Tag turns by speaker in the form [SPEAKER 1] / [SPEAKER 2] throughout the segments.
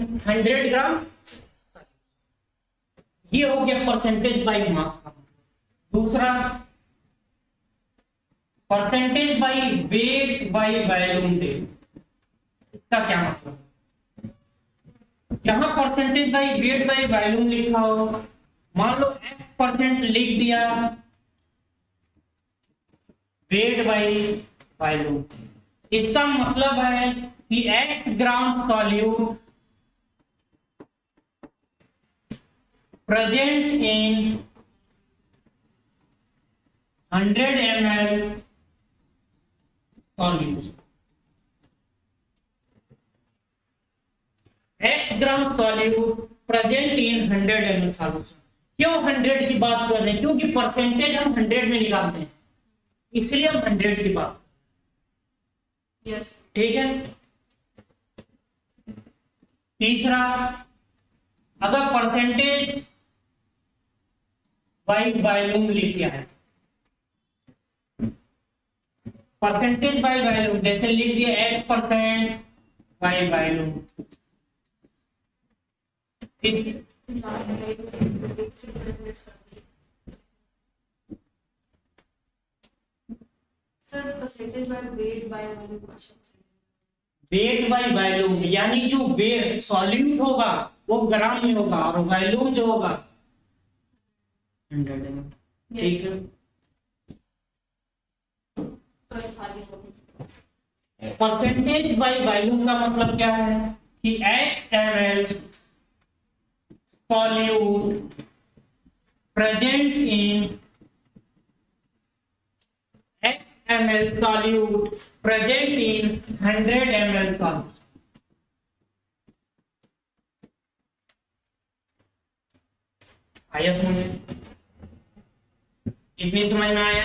[SPEAKER 1] 100 ग्राम, ये हो गया परसेंटेज बाई मास का। दूसरा percentage by weight by volume दे, इसका क्या मतलब? जहां percentage by weight by volume लिखा हो, मान लो x% लिख दिया वेट बाई वॉल्यूम, इसका मतलब है कि x gram solute present in 100 ml solute, x gram solute present in 100 ml solution. क्यों 100 की बात कर रहे हैं? क्योंकि परसेंटेज हम 100 में निकालते हैं, इसलिए हम 100 की बात। यस, ठीक है। तीसरा, अगर परसेंटेज बाई वॉल्यूम लिख दिया है, परसेंटेज बाई वॉल्यूम जैसे लिख दिया x% by volume,
[SPEAKER 2] sir percentage by weight by volume,
[SPEAKER 1] wait by volume यानी जो वेट सॉल्यूट होगा वो ग्राम में होगा और वॉल्यूम जो होगा 100 में। ठीक है। परसेंटेज बाई वॉल्यूम का मतलब क्या है कि x ml solute present in x ml solute present in 100 ml solute. आया समझ में? इतनी समझ में आया?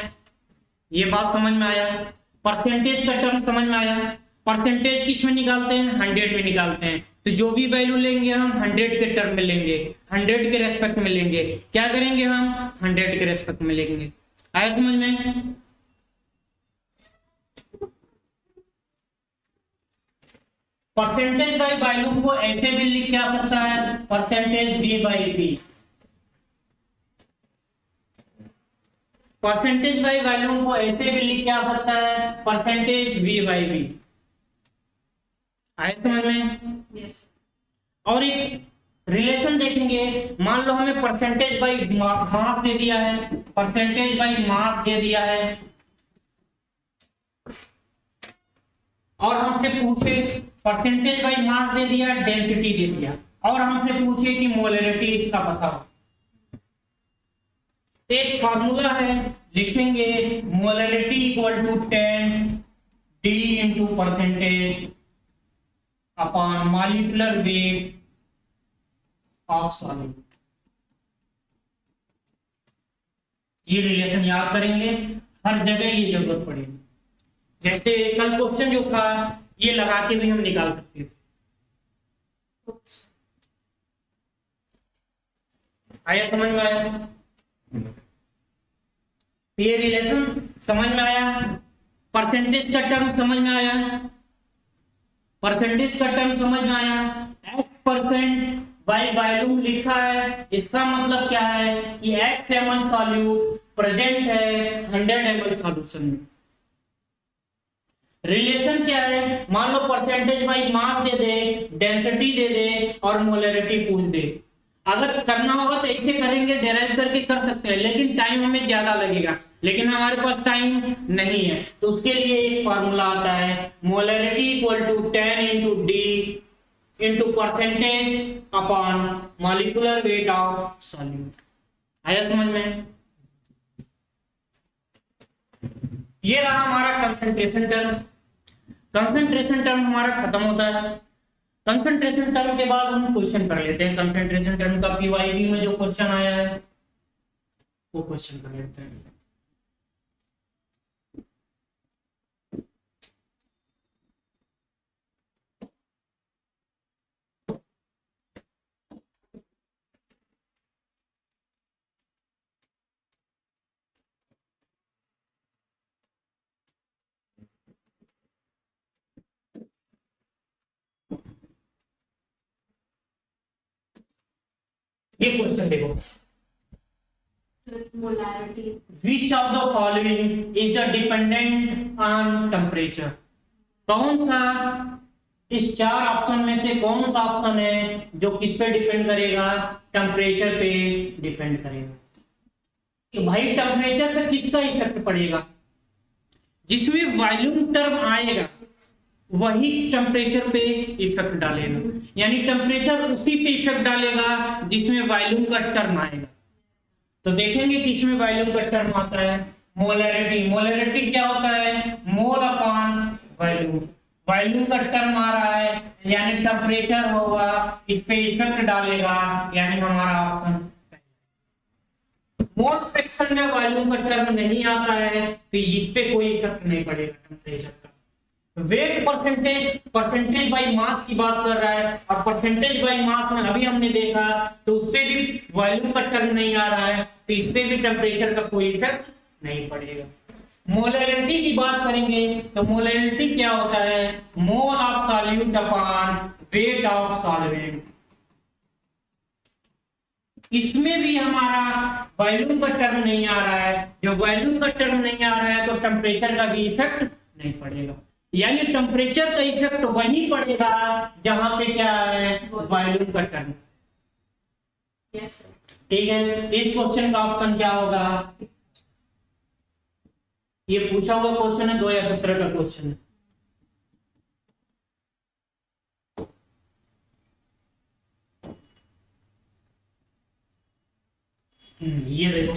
[SPEAKER 1] ये बात समझ में आया? परसेंटेज का टर्म समझ में आया? परसेंटेज किस में निकालते हैं? 100 में निकालते हैं। तो जो भी वैल्यू लेंगे हम 100 के टर्म में लेंगे, 100 के रेस्पेक्ट में लेंगे। क्या करेंगे हम? 100 के रेस्पेक्ट में लेंगे। आया समझ में? परसेंटेज बाई वॉल्यूम को ऐसे भी लिख जा सकता है, percentage B by P. Percentage by volume को ऐसे भी लिख जा सकता है, परसेंटेज वी बाई बी। आए समझ में?
[SPEAKER 2] यस।
[SPEAKER 1] और एक रिलेशन देखेंगे, मान लो हमें परसेंटेज बाई मास दे दिया है, परसेंटेज बाई मास दे दिया है, और हमसे पूछे परसेंटेज बाई मास दे दिया, डेंसिटी दे दिया, और हमसे पूछे कि मोलरिटी इसका बताओ। एक फार्मूला है, लिखेंगे molarity equal to 10 D into percentage upon molecular weight of solute. ये रिलेशन याद करेंगे, हर जगह ये जरूरत पड़ेगी। जैसे कल क्वेश्चन जो था ये लगा के भी हम निकाल सकते थे। आया समझ में? आया? ये रिलेशन समझ में आया? परसेंटेज का टर्म समझ में आया? परसेंटेज का टर्म समझ में आया? x% बाई वॉल्यूम लिखा है, इसका मतलब क्या है कि x ml सॉल्यूट प्रेजेंट है 100 ml सॉल्यूशन में। रिलेशन क्या है? मान लो परसेंटेज बाई मास दे दे, डेंसिटी दे दे और मोलरिटी पूछ दे। अगर करना होगा तो ऐसे करेंगे, डेराइव करके कर सकते हैं, लेकिन टाइम हमें ज्यादा लगेगा, लेकिन हमारे पास टाइम नहीं है। तो उसके लिए एक फार्मूला आता है, molarity equal to 10 into D into percentage upon molecular weight of solute. आया समझ में? ये रहा हमारा कंसंट्रेशन टर्म। कंसंट्रेशन टर्म हमारा खत्म होता है। कंसंट्रेशन टर्म के बाद हम क्वेश्चन कर लेते हैं। कंसंट्रेशन टर्म का पीवाईबी में जो क्वेश्चन आया है वो क्वेश्चन कर लेते हैं। ये क्वेश्चन देखो,
[SPEAKER 2] with molarity.
[SPEAKER 1] Which of the following is the dependent on temperature? कौन सा इस चार ऑप्शन में से कौन सा ऑप्शन है जो किस पे डिपेंड करेगा? टेम्परेचर पे डिपेंड करेगा। तो भाई टेम्परेचर पे किसका इफेक्ट पड़ेगा? जिसमें वॉल्यूम टर्म आएगा वही टेम्परेचर पे इफेक्ट डालेगा, यानी टेम्परेचर उसी पे इफेक्ट डालेगा जिसमें वॉल्यूम का टर्म आएगा। तो देखेंगे कि इसमें वॉल्यूम का टर्म आता है मोलैरिटी। मोलैरिटी क्या होता है? Mole upon volume. वॉल्यूम का टर्म आ रहा है यानी टेम्परेचर होगा, इस पे इफेक्ट डालेगा, यानी हमारा ऑप्शन। मोल फ्रैक्शन में वॉल्यूम का टर्म नहीं आता है तो इस पे कोई इफेक्ट नहीं पड़ेगा टेम्परेचर का। वेट परसेंटेज, परसेंटेज बाई मास की बात कर रहा है, और परसेंटेज बाई मास में अभी हमने देखा तो उस पे भी वॉल्यूम का टर्म नहीं आ रहा है तो इस पे भी टेम्परेचर का कोई इफेक्ट नहीं पड़ेगा। मोलैरिटी की बात करेंगे तो मोलैरिटी क्या होता है? Mole of solute upon weight of solvent. इसमें भी हमारा वॉल्यूम का टर्म नहीं आ रहा है। जब वॉल्यूम का टर्म नहीं आ रहा है तो टेम्परेचर का भी इफेक्ट नहीं पड़ेगा, यानी टेम्परेचर का इफेक्ट वहीं पड़ेगा जहां पे क्या है? वॉल्यूम का टर्म।
[SPEAKER 2] Yes, sir.
[SPEAKER 1] ठीक है, इस क्वेश्चन का ऑप्शन क्या होगा? ये पूछा हुआ क्वेश्चन है, 2017 का क्वेश्चन है। ये देखो,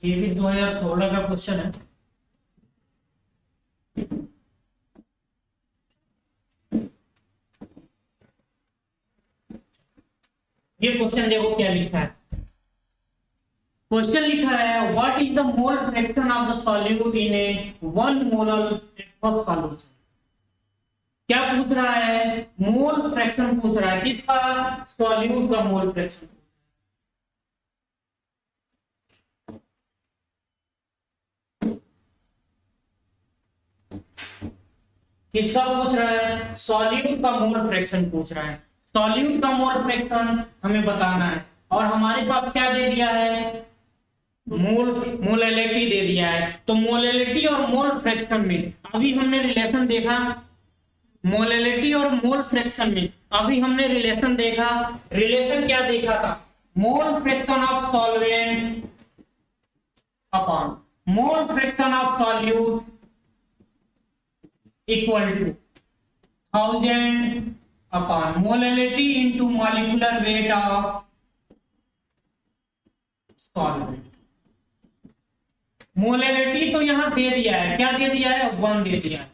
[SPEAKER 1] ये भी 2016 का क्वेश्चन है। ये क्वेश्चन देखो क्या लिखा है। क्वेश्चन लिखा है what is the mole fraction of the solute in A 1 molar aqueous solution. क्या पूछ रहा है? मोल फ्रैक्शन पूछ रहा है। किसका? सॉल्यूट का मोल फ्रैक्शन। किसका पूछ रहा है? सॉल्यूट का मोल फ्रैक्शन पूछ रहा है। सॉल्यूट का मोल फ्रैक्शन हमें बताना है, और हमारे पास क्या दे दिया है? मोलैलिटी दे दिया है। तो मोलैलिटी और मोल फ्रैक्शन में अभी हमने रिलेशन देखा। मोलैलिटी और मोल फ्रैक्शन में अभी हमने रिलेशन देखा। रिलेशन क्या देखा था? Mole fraction of solvent upon mole fraction of solute equal to 1000 upon molality into molecular weight of solvent. Molality तो यहां दे दिया है, क्या दे दिया है? 1 दे दिया है।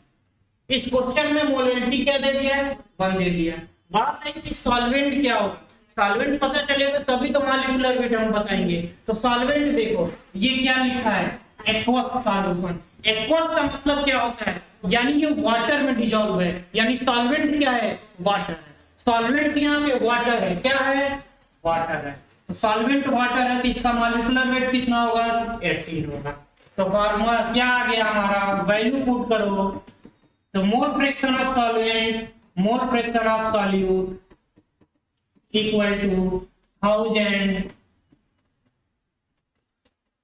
[SPEAKER 1] इस क्वेश्चन में मोलैलिटी क्या दे दिया है? 1 दे दिया है। बात है कि सॉल्वेंट क्या होगा। सॉल्वेंट पता चलेगा तभी तो मॉलिक्यूलर वेट हम बताएंगे। तो सॉल्वेंट देखो, ये क्या लिखा है? Aqueous solution. एक्वस का मतलब क्या होता है? यानी ये वाटर में डिजॉल्व है, यानी सॉल्वेंट क्या है? वाटर है। सॉल्वेंट यहाँ पे वाटर है। क्या है? वाटर है। तो सॉल्वेंट वाटर है तो इसका मॉलिक्यूलर वेट कितना होगा? 18 होगा। तो फॉर्मूला क्या आ गया हमारा? वैल्यू पुट करो तो mole fraction of solvent, mole fraction of solute equal to 1000।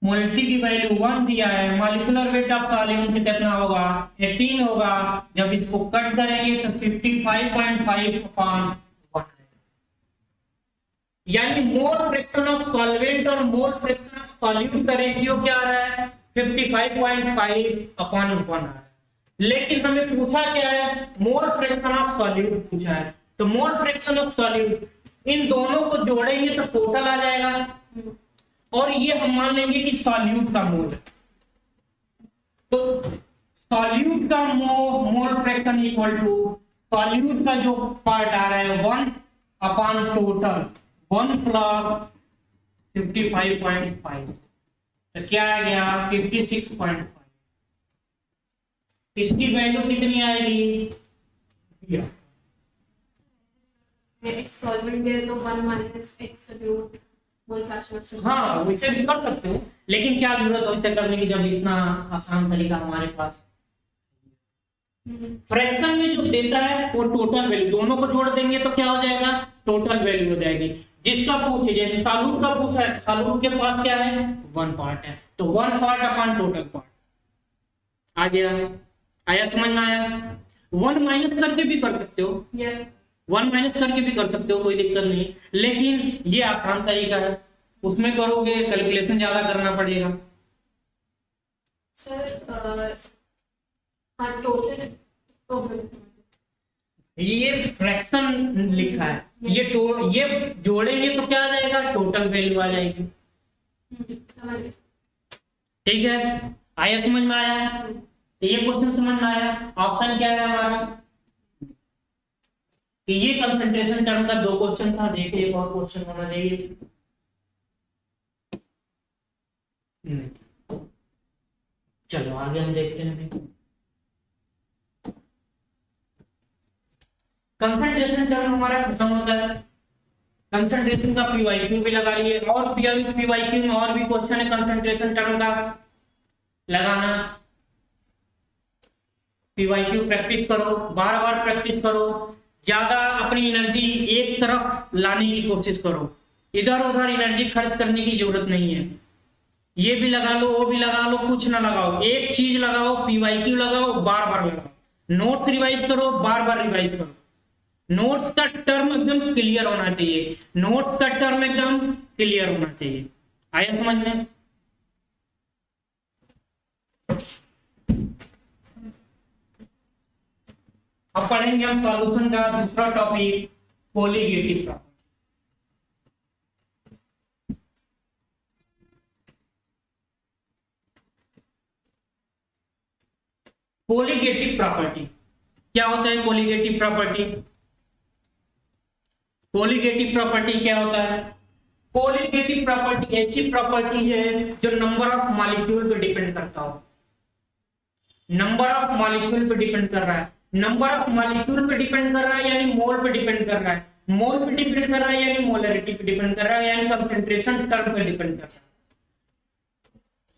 [SPEAKER 1] Molality की वैल्यू 1 दिया है, मॉलिक्यूलर वेट ऑफ सॉल्यूट कितना होगा? 18 होगा। जब इसको कट करेंगे तो 55.5 अपॉन 1, यानी मोल फ्रैक्शन ऑफ सॉल्वेंट और मोल फ्रैक्शन ऑफ सॉल्यूट का रेशियो क्या आ रहा है? 55.5 अपॉन 1 आ रहा है। लेकिन हमें पूछा क्या है? मोल फ्रैक्शन ऑफ सॉल्यूट पूछा है। तो मोल फ्रैक्शन ऑफ सॉल्यूट, इन दोनों को जोड़ेंगे तो टोटल आ जाएगा, और ये हम मान लेंगे कि सॉल्यूट का मोल है। तो सॉल्यूट का mole fraction equal to solute का जो पार्ट आ रहा है 1 अपॉन टोटल 1 प्लस 55.5, तो क्या आ गया? 56.5। इसकी वैल्यू कितनी आएगी?
[SPEAKER 2] एक्स सॉल्वेंट है तो 1 minus x solute mole fraction.
[SPEAKER 1] हाँ वैसे भी कर सकते हो, लेकिन क्या जरूरत है वैसे करने की जब इतना आसान तरीका हमारे पास। फ्रैक्शन में जो देता है वो टोटल वैल्यू, दोनों को जोड़ देंगे तो क्या हो जाएगा, टोटल वैल्यू हो जाएगी। जिसका पूछ है, जैसे सालूट का पूछ है, सालूट के पास क्या है, 1 पार्ट है, तो 1 पार्ट अपॉन टोटल पार्ट आ गया। आया, समझ में आया। 1 माइनस करके भी कर सकते हो,
[SPEAKER 2] यस
[SPEAKER 1] 1 माइनस करके भी कर सकते हो, कोई दिक्कत नहीं, लेकिन ये आसान तरीका है, उसमें करोगे कैलकुलेशन ज्यादा करना पड़ेगा।
[SPEAKER 2] सर हाँ टोटल
[SPEAKER 1] ये फ्रैक्शन लिखा है, ये जोड़ेंगे तो क्या आ जाएगा, टोटल वैल्यू आ जाएगी।
[SPEAKER 2] समझ गए।
[SPEAKER 1] ठीक है, आया, समझ में आया। तो ये क्वेश्चन समझ में आया। ऑप्शन क्या है हमारा, कि ये कंसंट्रेशन टर्म का 2 क्वेश्चन था, देखिए एक और क्वेश्चन होना चाहिए। चलो आगे हम देखते हैं। कंसंट्रेशन टर्म हमारा खत्म होता है, कंसंट्रेशन का पीवाईक्यू भी लगा लिए, और पीवाईक्यू में और भी क्वेश्चन है कंसंट्रेशन टर्म का लगाना। पीवाईक्यू प्रैक्टिस करो, बार बार प्रैक्टिस करो, ज्यादा अपनी एनर्जी एक तरफ लाने की कोशिश करो, इधर उधर एनर्जी खर्च करने की जरूरत नहीं है। ये भी लगा लो, वो भी लगा लो, कुछ ना लगाओ, एक चीज लगाओ, पीवाईक्यू लगाओ, बार बार लगाओ, नोट्स रिवाइज करो, बार बार रिवाइज करो। नोट्स का टर्म एकदम क्लियर होना चाहिए, नोट्स का टर्म एकदम क्लियर होना चाहिए। आया समझ में। अब पढ़ेंगे हम सॉल्यूशन का दूसरा topic, colligative property. Colligative property क्या होता है, कोलिगेटिव प्रॉपर्टी, कोलिगेटिव प्रॉपर्टी क्या होता है। कोलिगेटिव प्रॉपर्टी ऐसी प्रॉपर्टी है जो नंबर ऑफ मॉलिक्यूल पे डिपेंड करता हो, नंबर ऑफ मॉलिक्यूल पे डिपेंड कर रहा है, नंबर ऑफ मॉलिक्यूल पे डिपेंड कर रहा है यानी मोल पे डिपेंड कर रहा है, मोल पे डिपेंड कर रहा है यानी मोलरिटी पे डिपेंड कर रहा है, यानी कंसंट्रेशन टर्म पे डिपेंड कर रहा है।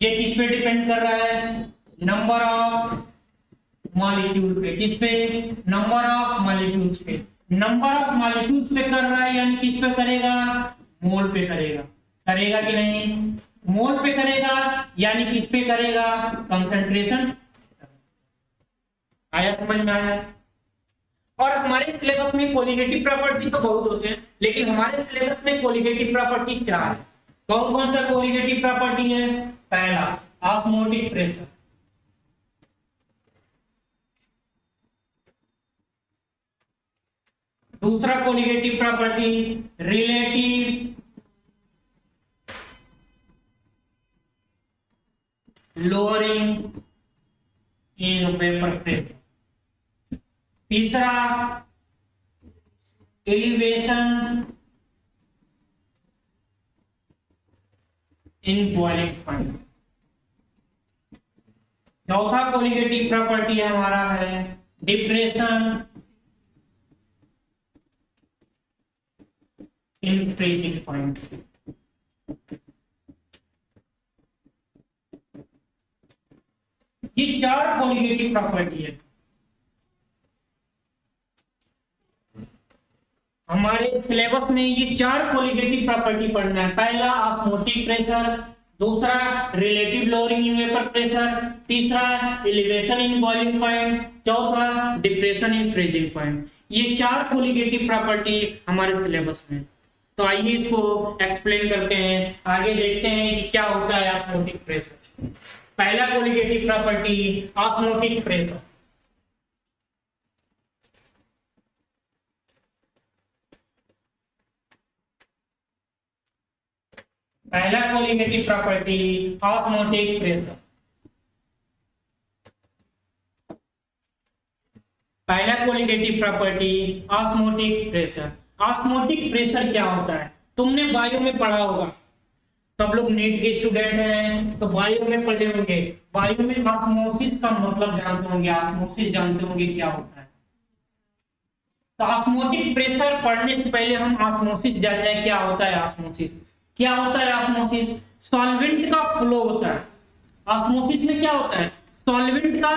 [SPEAKER 1] ये किस पे डिपेंड कर रहा है, नंबर ऑफ मॉलिक्यूल पे, किस पे, नंबर ऑफ मॉलिक्यूल्स पे, नंबर ऑफ मॉलिक्यूल्स पे कर रहा है यानी किस पे करेगा, मोल पे करेगा, करेगा कि नहीं, मोल पे करेगा यानी किस पे करेगा, कंसंट्रेशन। आया समझ में आया। और हमारे सिलेबस में कोलिगेटिव प्रॉपर्टी तो बहुत होते हैं, लेकिन हमारे सिलेबस में कोलिगेटिव प्रॉपर्टी 4 है। कौन कौन सा कोलिगेटिव प्रॉपर्टी है, पहला ऑस्मोटिक प्रेशर, दूसरा colligative property relative lowering in vapour pressure, तीसरा एलिवेशन इन बॉइलिंग पॉइंट, चौथा कोलिगेटिव प्रॉपर्टी हमारा है डिप्रेशन इन फ्रीजिंग पॉइंट। ये 4 कोलिगेटिव प्रॉपर्टी है हमारे सिलेबस में। ये 4 कोलिगेटिव प्रॉपर्टी पढ़ना है, पहला ऑस्मोटिक प्रेशर, दूसरा relative lowering in vapour pressure, तीसरा एलिवेशन इन बॉइलिंग पॉइंट, चौथा डिप्रेशन इन फ्रीजिंग पॉइंट। ये 4 कोलिगेटिव प्रॉपर्टी हमारे सिलेबस में। तो आइए इसको एक्सप्लेन करते हैं, आगे देखते हैं कि क्या होता है ऑस्मोटिक प्रेशर। पहला कोलिगेटिव प्रॉपर्टी ऑस्मोटिक प्रेशर। पहला कोलिगेटिव प्रॉपर्टी ऑस्मोटिक प्रेशर। पहला colligative property osmotic pressure. Osmotic pressure क्या होता है, तुमने बायो में पढ़ा होगा, सब लोग नीट के स्टूडेंट हैं तो बायो में पढ़े होंगे। बायो में ऑस्मोसिस का मतलब जानते होंगे, ऑस्मोसिस जानते होंगे क्या होता है। तो ऑस्मोटिक प्रेशर पढ़ने से पहले हम ऑस्मोसिस जान जाए क्या होता है ऑस्मोसिस, क्या होता है ऑस्मोसिस? सॉल्वेंट का फ्लो होता है। ऑस्मोसिस में क्या होता है? सॉल्वेंट का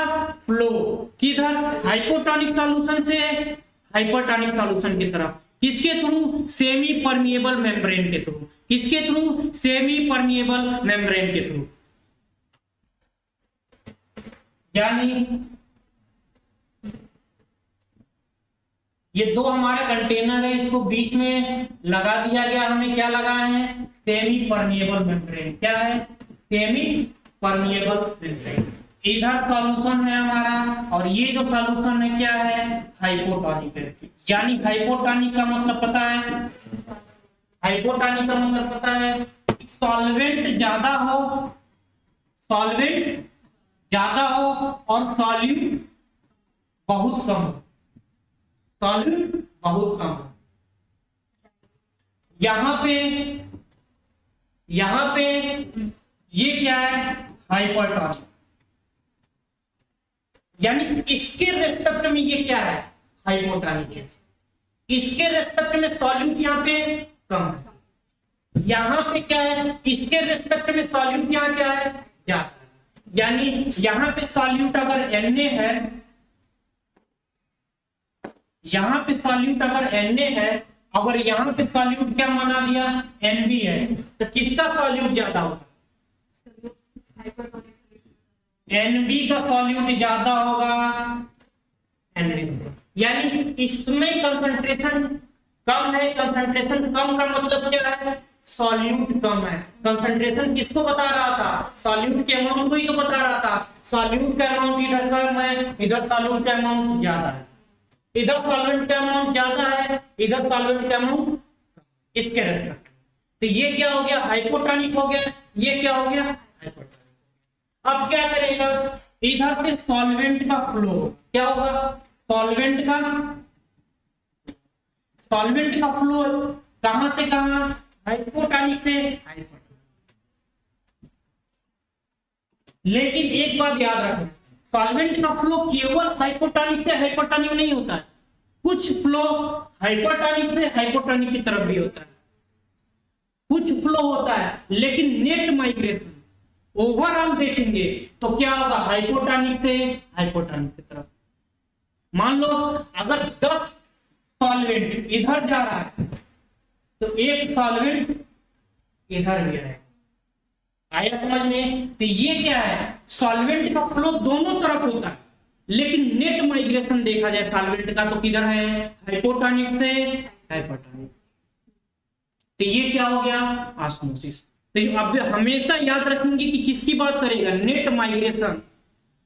[SPEAKER 1] फ्लो किधर? हाइपोटोनिक सॉल्यूशन से हाइपरटोनिक सॉल्यूशन की तरफ। किसके थ्रू? सेमी परमिएबल मेम्ब्रेन के थ्रू। किसके थ्रू? सेमी परमिएबल मेम्ब्रेन के थ्रू। यानी ये दो हमारा कंटेनर है, इसको बीच में लगा दिया गया। हमें क्या लगा है? Semi permeable membrane. क्या है? Semi permeable membrane. इधर सॉल्यूशन है हमारा, और ये जो सॉल्यूशन है क्या है? हाइपोटोनिक है। यानी हाइपोटोनिक का मतलब पता है? हाइपोटोनिक का मतलब पता है? सॉल्वेंट ज्यादा हो, सॉल्वेंट ज्यादा हो और सॉल्यूट बहुत कम हो। सॉल्यूट बहुत कम हो। यहां पे ये क्या है? हाइपरटोनिक। यानी इसके रेस्पेक्ट में ये क्या है? हाइपोटोनिक है। इसके रेस्पेक्ट में सॉल्यूट यहाँ पे कम है। यहाँ पे क्या है? इसके रेस्पेक्ट में सॉल्यूट यहाँ क्या है? ज्यादा। यानी यहाँ पे सॉल्यूट अगर Na है, यहाँ पे सॉल्यूट अगर Na है, अगर यहाँ पे सॉल्यूट क्या माना दिया? Nb है, तो किसका सॉल्यूट ज्यादा होगा? Nb का सॉल्यूट ज्यादा होगा Nb। यानी इसमें कंसंट्रेशन कम है। कंसंट्रेशन कम का मतलब क्या है? सॉल्यूट कम है। कंसंट्रेशन किसको बता रहा था? सॉल्यूट के अमाउंट को ही तो बता रहा था। सॉल्यूट का अमाउंट इधर कम है, इधर सॉल्यूट का अमाउंट ज्यादा है। इधर सॉल्वेंट का अमाउंट ज्यादा है, इधर सॉल्वेंट का अमाउंट इसके रेस्पेक्ट। तो ये क्या हो गया? हाइपोटोनिक हो गया। ये क्या हो गया? हाइपोटोनिक। अब क्या करेगा? इधर से सॉल्वेंट का फ्लो क्या होगा? सॉल्वेंट का फ्लो कहां से कहां? हाइपोटोनिक से हाइपोटोनिक। लेकिन एक बात याद रखना, सॉल्वेंट का फ्लो केवल हाइपोटोनिक से हाइपरटोनिक नहीं होता है। कुछ फ्लो हाइपरटोनिक से हाइपोटोनिक की तरफ भी होता है। कुछ फ्लो होता है, लेकिन नेट माइग्रेशन ओवरऑल देखेंगे तो क्या होगा? हाइपोटोनिक से हाइपोटोनिक की तरफ। मान लो अगर 10 सॉल्वेंट इधर जा रहा है तो एक सॉल्वेंट इधर भी आएगा। आया समझ में? तो ये क्या है? सॉल्वेंट का फ्लो दोनों तरफ होता है, लेकिन नेट माइग्रेशन देखा जाए सॉल्वेंट का तो किधर है? हाइपोटोनिक से हाइपरटोनिक। तो ये क्या हो गया? ऑस्मोसिस। तो अब हमेशा याद रखेंगे कि किसकी बात करेगा? Net migration.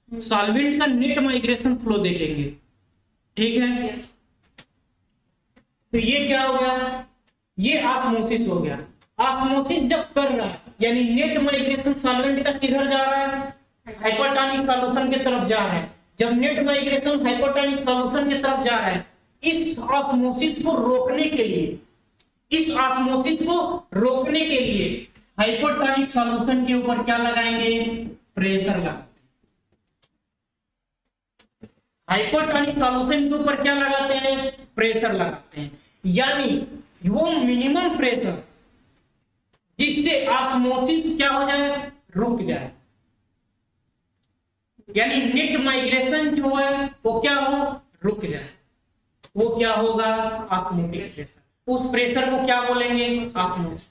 [SPEAKER 1] सॉल्वेंट का नेट माइग्रेशन फ्लो देखेंगे। ठीक है? तो ये क्या हो गया? ये ऑस्मोसिस हो गया। ऑस्मोसिस जब कर रहा है, यानी नेट माइग्रेशन सॉल्वेंट का किधर जा रहा है? हाइपरटोनिक सॉल्यूशन की तरफ जा रहा है। जब नेट माइग्रेशन हाइपरटोनिक सॉल्यूशन की तरफ जा रहा है, इस ऑस्मोसिस को रोकने के लिए, इस ऑस्मोसिस को रोकने के लिए हाइपरटोनिक सॉल्यूशन के ऊपर क्या लगाएंगे? प्रेशर लगाते हैं। हाइपरटोनिक सॉल्यूशन के ऊपर क्या लगाते हैं? प्रेशर लगाते हैं। यानी वो मिनिमम प्रेशर जिससे ऑस्मोसिस क्या हो जाए? रुक जाए। यानी नेट माइग्रेशन जो है वो क्या हो? रुक जाए। वो क्या होगा? Osmotic pressure. उस प्रेशर को क्या बोलेंगे? ऑस्मोसिस।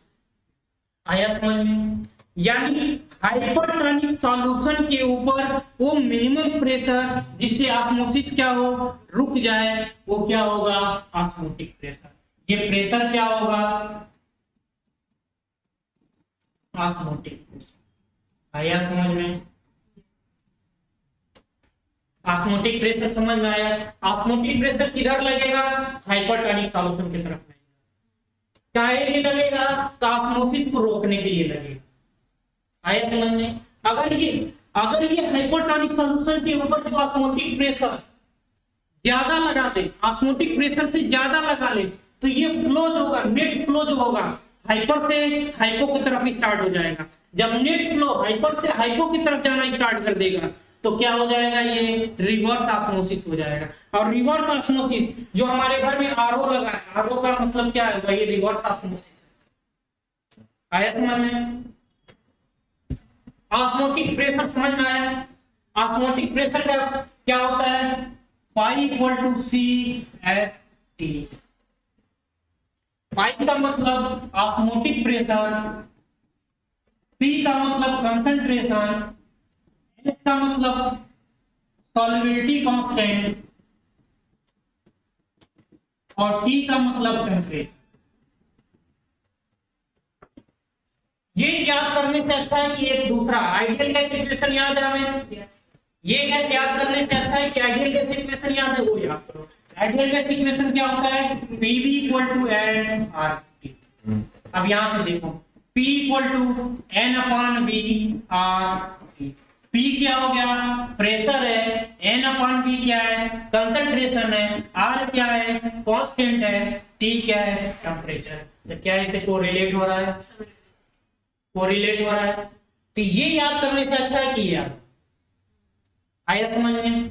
[SPEAKER 1] आया समझ में? यानी हाइपरटोनिक सॉल्यूशन के ऊपर वो मिनिमम प्रेशर जिससे ऑस्मोसिस क्या हो? रुक जाए, वो क्या होगा? Osmotic pressure. ये प्रेशर क्या होगा? Osmotic pressure. आया समझ में? ऑस्मोटिक प्रेशर समझ में आया? ऑस्मोटिक प्रेशर किधर लगेगा? हाइपरटोनिक सॉल्यूशन की तरफ लगेगा। काहे लिए लगेगा? तो ऑस्मोसिस को रोकने के लिए लगेगा। आया समझ में? अगर ये हाइपरटोनिक सॉल्यूशन के ऊपर जो ऑस्मोटिक प्रेशर ज्यादा लगा दे, ऑस्मोटिक प्रेशर से ज्यादा लगा ले, तो ये फ्लो जो होगा, नेट फ्लो जो होगा, हाइपर से हाइपो की तरफ स्टार्ट हो जाएगा। जब नेट फ्लो हाइपर से हाइपो की तरफ जाना स्टार्ट कर देगा तो क्या हो जाएगा? ये रिवर्स ऑस्मोसिस हो जाएगा। और रिवर्स ऑस्मोसिस जो हमारे घर में आरओ लगा है, आरओ का मतलब क्या है? ये रिवर्स ऑस्मोसिस। आया समझ में? ऑस्मोटिक प्रेशर समझ में आया? ऑस्मोटिक प्रेशर का क्या होता है? Pi equal to C S T. Pi का मतलब ऑस्मोटिक प्रेशर, सी का मतलब कंसंट्रेशन, एस का मतलब सॉल्युबिलिटी कांस्टेंट और टी का मतलब टेम्परेचर। ये याद करने से अच्छा है कि एक दूसरा आइडियल गैस इक्वेशन याद है हमें।
[SPEAKER 2] Yes.
[SPEAKER 1] ये गैस याद करने से अच्छा है कि आइडियल गैस इक्वेशन याद है, वो याद करो। आइडियल गैस इक्वेशन क्या होता है? PV equal to N R T. अब यहां से देखो, P equal to N upon B R T. P क्या हो गया? प्रेशर है, N अपॉन B क्या है? कंसंट्रेशन है, R क्या है? कांस्टेंट है, T क्या है? टेम्परेचर। तो क्या इसे कोरिलेट हो रहा है? कोरिलेट हो रहा है। तो ये याद करने से अच्छा है कि ये याद आया समझ में?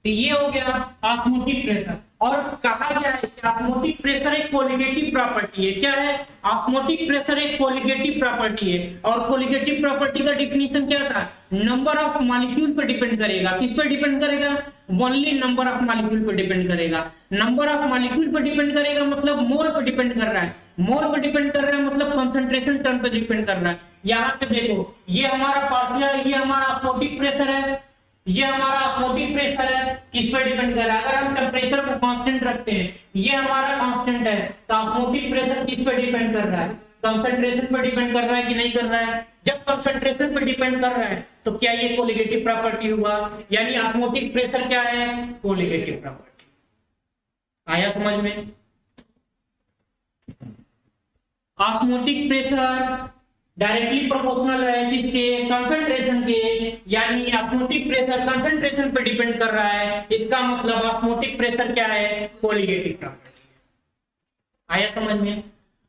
[SPEAKER 1] तो ये हो गया ऑस्मोटिक प्रेशर। और कहा गया है कि ऑस्मोटिक प्रेशर एक कोलिगेटिव प्रॉपर्टी है। क्या है? ऑस्मोटिक प्रेशर एक कोलिगेटिव प्रॉपर्टी है। और कोलिगेटिव प्रॉपर्टी का डिफिनीशन क्या था? नंबर ऑफ मॉलिक्यूल पर डिपेंड करेगा। किस पर डिपेंड करेगा? ओनली नंबर ऑफ मॉलिक्यूल पर डिपेंड करेगा। नंबर ऑफ मॉलिक्यूल पर डिपेंड करेगा मतलब मोल पर डिपेंड कर रहा है। मोल पर डिपेंड कर रहा है मतलब कंसंट्रेशन टर्म पर डिपेंड कर रहा है। यहाँ पे देखो, ये हमारा पार्शियल, ये हमारा ऑस्मोटिक प्रेशर है, ये हमारा ऑस्मोटिक प्रेशर है। किस पर डिपेंड कर रहा है? अगर हम टेम्परेचर को कांस्टेंट रखते हैं, ये हमारा कांस्टेंट है, तो ऑस्मोटिक प्रेशर किस पर डिपेंड कर रहा है? कंसंट्रेशन पर डिपेंड कर रहा है कि नहीं कर रहा है? जब कंसंट्रेशन पर डिपेंड कर रहा है तो क्या ये कोलिगेटिव प्रॉपर्टी हुआ? यानी ऑस्मोटिक प्रेशर क्या है? Colligative property. आया समझ में? ऑस्मोटिक प्रेशर डायरेक्टली प्रोपोर्शनल है किसके? कंसंट्रेशन के। यानी ऑस्मोटिक प्रेशर कंसंट्रेशन पर डिपेंड कर रहा है, इसका मतलब ऑस्मोटिक प्रेशर क्या है? Colligative property. आया समझ में?